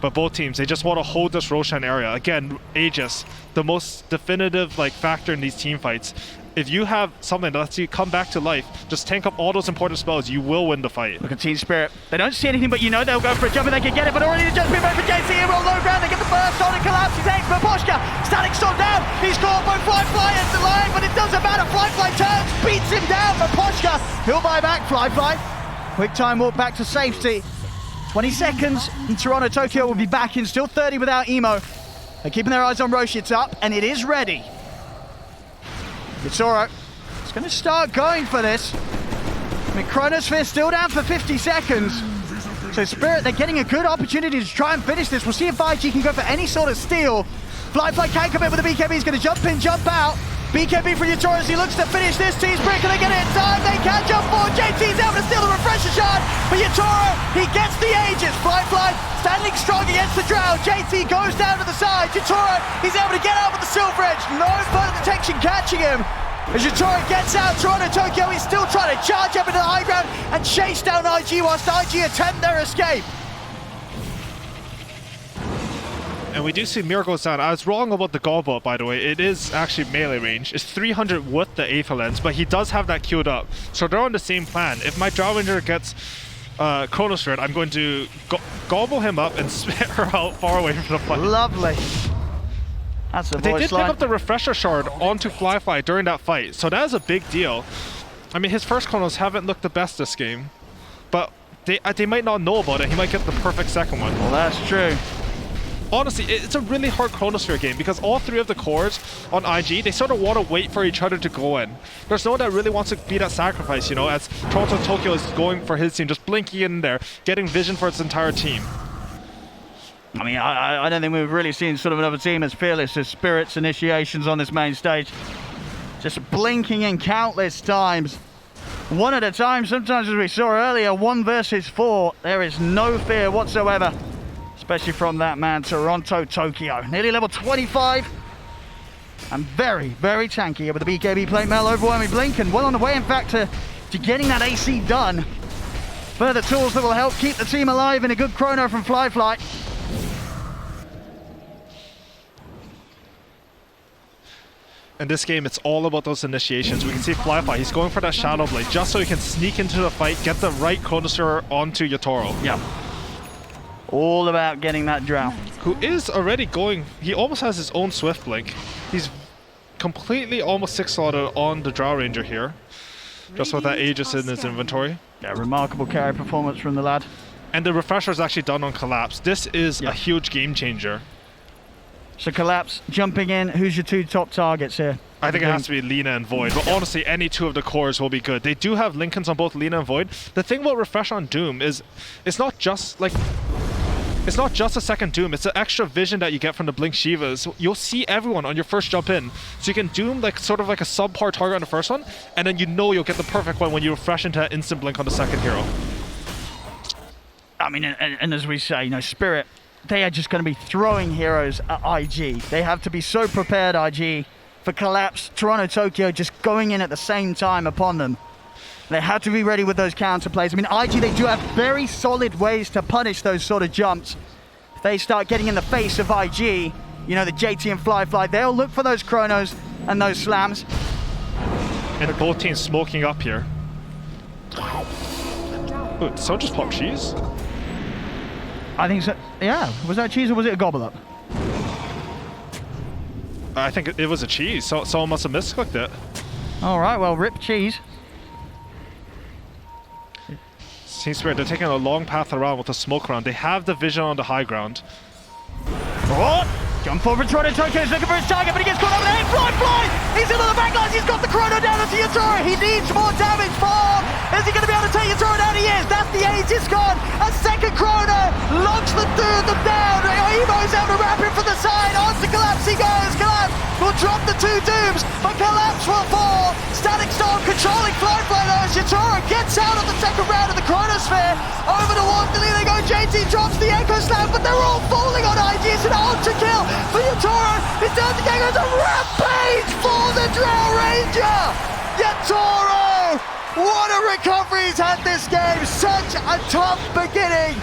But both teams, they just want to hold this Roshan area. Again, Aegis, the most definitive factor in these team fights. If you have something that lets you come back to life, just tank up all those important spells, you will win the fight. Look at Team Spirit. They don't see anything, but you know they'll go for a jump and they can get it, but already the jump been made for JC here on low ground. They get the burst on and Collapse. He's aimed for Poshka. Static Storm down. He's caught by Fly and the line, but it doesn't matter. Fly turns, beats him down for Poshka. He'll buy back Fly. Quick time walk back to safety. 20 seconds and Toronto, Tokyo will be back in. Still 30 without Emo. They're keeping their eyes on Roche. It's up and it is ready. Yatoro is going to start going for this. I mean, Chronosphere still down for 50 seconds. So Spirit, they're getting a good opportunity to try and finish this. We'll see if IG can go for any sort of steal. Fly can't come in with the BKB. He's going to jump in, jump out. BKB for Yatoro as he looks to finish this. Team Spirit, can they get it in time? They can jump forward. JT's able to steal the refresher shard. But Yatoro, he gets the Aegis. Fly standing strong against the Drow. JT goes down to the side. Yatoro, he's able to get out with the Silver Edge. No further detection catching him. As Yatoro gets out, Toronto, Tokyo, he's still trying to charge up into the high ground and chase down IG whilst IG attempt their escape. And we do see Mirror goes down. I was wrong about the Goblet, by the way. It is actually melee range. It's 300 with the Aether Lens, but he does have that queued up. So they're on the same plan. If my Drow Ranger gets Chronosphere, I'm going to gobble him up and spit her out far away from the fight. Lovely. That's a They voice did line. pick up the refresher shard onto Fly during that fight, so that is a big deal. I mean, his first Chronos haven't looked the best this game, but they might not know about it. He might get the perfect second one. Well, that's true. Honestly, it's a really hard Chronosphere game because all 3 of the cores on IG, they sort of want to wait for each other to go in. There's no one that really wants to be that sacrifice, you know, as Toronto Tokyo is going for his team, just blinking in there, getting vision for its entire team. I mean, I don't think we've really seen sort of another team as fearless as Spirit's initiations on this main stage. Just blinking in countless times. One at a time, sometimes as we saw earlier, 1 versus 4. There is no fear whatsoever. Especially from that man, Toronto, Tokyo. Nearly level 25. And very, very tanky with the BKB plate mail, overwhelming blink, and well on the way, in fact, to getting that AC done. Further tools that will help keep the team alive in a good chrono from Fly. In this game, it's all about those initiations. We can see Fly, he's going for that Shadow Blade just so he can sneak into the fight, get the right Chronosphere onto Yatoro. Yeah. All about getting that Drow. Who is already going, he almost has his own Swift Blink. He's completely almost 6-slotted on the Drow Ranger here. Just with that Aegis in his inventory. Yeah, remarkable carry performance from the lad. And the refresher is actually done on Collapse. This is a huge game changer. So Collapse jumping in. Who's your 2 top targets here? I think it has to be Lina and Void, but honestly, any 2 of the cores will be good. They do have Lincolns on both Lina and Void. The thing about Refresh on Doom is it's not just like it's not just a second Doom, it's the extra vision that you get from the Blink Shivas. You'll see everyone on your first jump in. So you can Doom like sort of like a subpar target on the first one, and then you know you'll get the perfect one when you refresh into that instant blink on the second hero. I mean, and as we say, you know, Spirit, they are just going to be throwing heroes at IG. They have to be so prepared, IG, for Collapse, Toronto, Tokyo just going in at the same time upon them. They have to be ready with those counter plays. I mean, IG, they do have very solid ways to punish those sort of jumps. If they start getting in the face of IG, you know, the JT and Fly, they'll look for those chronos and those slams. And both teams smoking up here. Ooh, did someone just pop cheese? I think so. Yeah, was that cheese or was it a gobble up? I think it was a cheese. So someone must have misclicked it. All right, well, rip cheese. Team Spirit, they're taking a long path around with the smoke around. They have the vision on the high ground. Oh! Jump forward, Toronto, Tokyo is looking for his target, but he gets caught up in aim. Fly! He's into the backlines, he's got the chrono down onto Yatoro. He needs more damage for. Is he going to be able to take Yatoro down? He is. That's the age, it's gone. A second chrono locks them down. Emo's able to wrap him from the side. On to Collapse he goes. Collapse will drop the two Dooms, but Collapse will fall. Static Storm controlling Fly though as Yatoro gets out of the second round of the Chronosphere. Over towards the lead they go. JT drops the Echo Slam, but they're all falling on IG. It's an ultra kill for Yatoro. It turns again, goes a rampage for the Drow Ranger. Yatoro, what a recovery he's had this game. Such a tough beginning,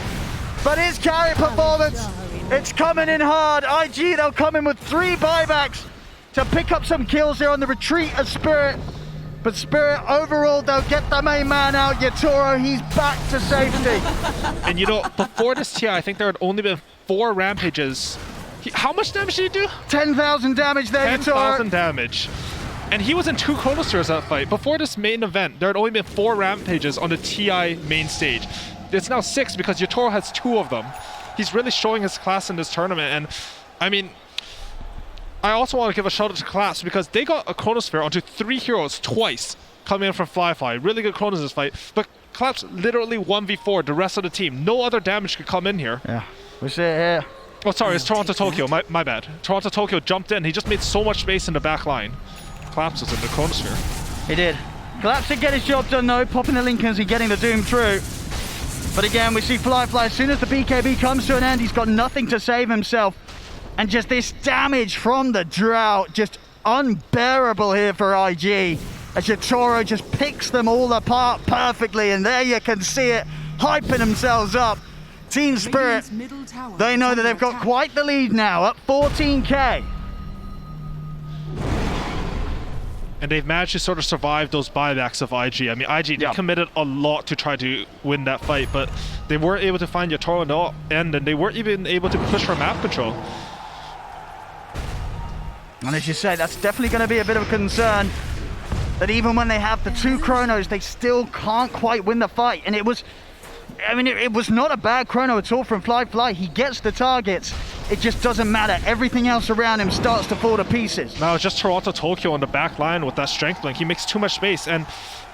but his carry performance, it's coming in hard. IG, they'll come in with 3 buybacks to pick up some kills here on the retreat of Spirit. But Spirit, overall, they'll get the main man out. Yatoro, he's back to safety. And you know, before this TI, I think there had only been 4 rampages. How much damage did he do? 10,000 damage there, 10,000 damage. And he was in 2 Chronospheres that fight. Before this main event, there had only been 4 rampages on the TI main stage. It's now 6 because Yatoro has 2 of them. He's really showing his class in this tournament. And I mean, I also want to give a shout out to Collapse because they got a Chronosphere onto 3 heroes twice coming in from Fly. Really good Chronos this fight. But Collapse literally 1v4 the rest of the team. No other damage could come in here. Yeah, we see it here. Oh, sorry, it's Toronto Tokyo. My bad. Toronto Tokyo jumped in. He just made so much space in the back line. Collapse was in the Chronosphere. He did. Collapse did get his job done though, popping the Lincolns and getting the Doom through. But again, we see Fly. As soon as the BKB comes to an end, he's got nothing to save himself. And just this damage from the drought, just unbearable here for IG. As Yatoro just picks them all apart perfectly, and there you can see it, hyping themselves up. Team Spirit, they know that they've got quite the lead now, up 14k. And they've managed to sort of survive those buybacks of IG. I mean, IG, they committed a lot to try to win that fight, but they weren't able to find Yatoro in the end, and they weren't even able to push for map control. And as you say, that's definitely going to be a bit of a concern, that even when they have the 2 chronos, they still can't quite win the fight. And it was, I mean, it was not a bad chrono at all from Fly. He gets the targets. It just doesn't matter. Everything else around him starts to fall to pieces. Now it's just Toronto Tokyo on the back line with that strength link. He makes too much space, and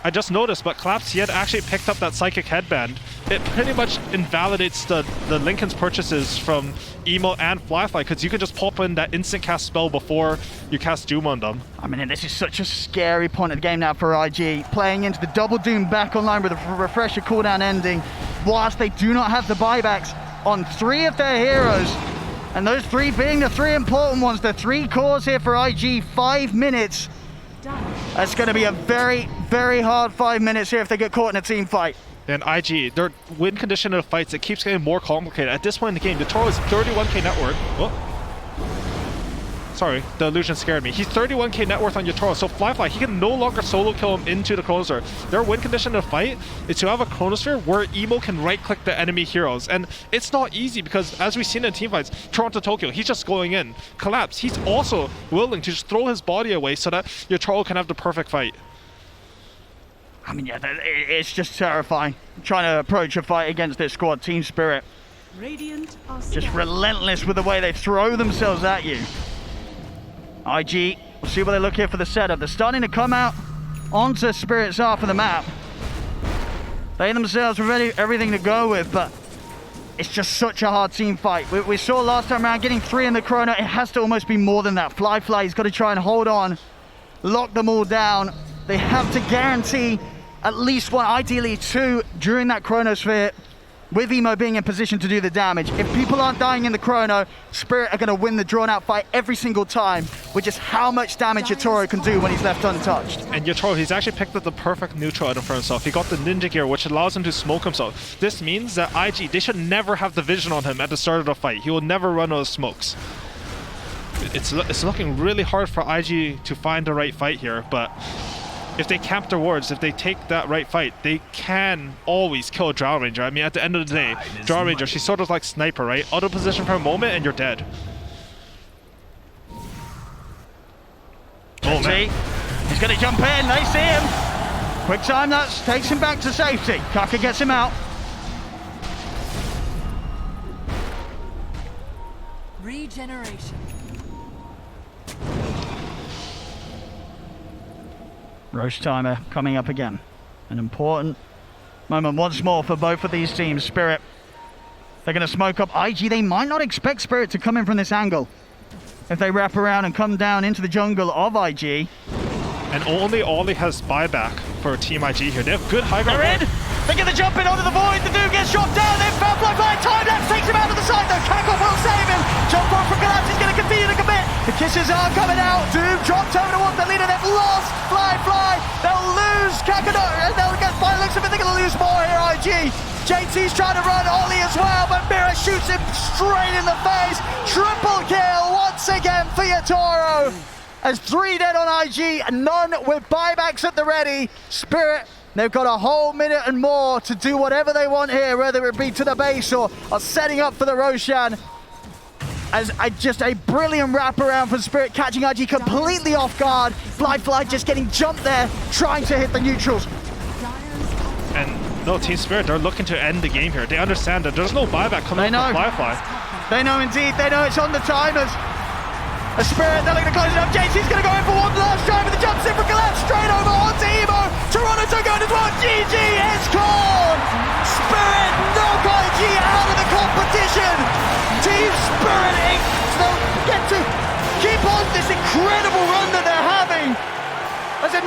I just noticed, but Collapse, he had actually picked up that Psychic Headband. It pretty much invalidates the Lincoln's purchases from Emo and Fly, because you can just pop in that instant cast spell before you cast Doom on them. I mean, this is such a scary point of the game now for IG, playing into the double Doom back online with a refresher cooldown ending, whilst they do not have the buybacks on 3 of their heroes. And those 3 being the 3 important ones, the 3 cores here for IG, 5 minutes. That's going to be a very, very hard 5 minutes here if they get caught in a team fight. And IG, their win condition of fights, it keeps getting more complicated. At this point in the game, Yatoro is 31k net worth. Oh. Sorry, the illusion scared me. He's 31k net worth on Yatoro, so Fly, he can no longer solo kill him into the Chronosphere. Their win condition of fight is to have a Chronosphere where Emo can right-click the enemy heroes. And it's not easy because, as we've seen in team fights, Toronto Tokyo, he's just going in. Collapse, he's also willing to just throw his body away so that Yatoro can have the perfect fight. I mean, yeah, it's just terrifying trying to approach a fight against this squad. Team Spirit, just relentless with the way they throw themselves at you. IG, we'll see what they look here for the setup. They're starting to come out onto Spirit's half of the map. They themselves are ready, everything to go with, but It's just such a hard team fight. We saw last time around getting 3 in the chrono. It has to almost be more than that. Fly's got to try and hold on, lock them all down. They have to guarantee at least 1, ideally 2, during that chronosphere, with Emo being in position to do the damage. If people aren't dying in the chrono, Spirit are going to win the drawn-out fight every single time, with just how much damage Yatoro can do when he's left untouched. And Yatoro, he's actually picked up the perfect neutral item for himself. He got the ninja gear, which allows him to smoke himself. This means that IG, they should never have the vision on him at the start of the fight. He will never run out of smokes. It's looking really hard for IG to find the right fight here, but if they camp their wards, if they take that right fight, they can always kill a Drow Ranger. I mean, at the end of the day, Drow Ranger, she's sort of like Sniper, right? Auto position for a moment and you're dead. Oh, man. He's going to jump in. They see him. Quick time that takes him back to safety. Kaka gets him out. Regeneration. Roche timer coming up again. An important moment once more for both of these teams. Spirit, they're going to smoke up IG. They might not expect Spirit to come in from this angle. If they wrap around and come down into the jungle of IG. And only Ollie has buyback for Team IG here. They have good high ground. They're in! They get the jump in onto the void. The dude gets shot down. Then Fly time lapse takes him out of the side though. Kako will save him. Jump forward from Collapse. He's going to continue to commit. The kisses are coming out. Doom dropped over towards the leader. They've lost Fly. They'll lose Kakado. And they'll get by looks of it. They're going to lose more here, IG. JT's trying to run Ollie as well, but Mira shoots him straight in the face. Triple kill once again for Yatoro. As 3 dead on IG, none with buybacks at the ready. Spirit, they've got a whole minute and more to do whatever they want here, whether it be to the base or setting up for the Roshan. As just a brilliant wraparound for Spirit, catching IG completely off guard. Fly just getting jumped there, trying to hit the neutrals. And no, Team Spirit, they're looking to end the game here. They understand that there's no buyback coming from Fly. They know indeed, they know it's on the timers. A Spirit, they're looking to close it up. JC's going to go in for one last try with the jump in for Collapse straight over onto Emo. Toronto took out as well. GG is called. Spirit knock IG out of the competition. Team Spirit Inc. They'll get to keep on this incredible run that they're having. As a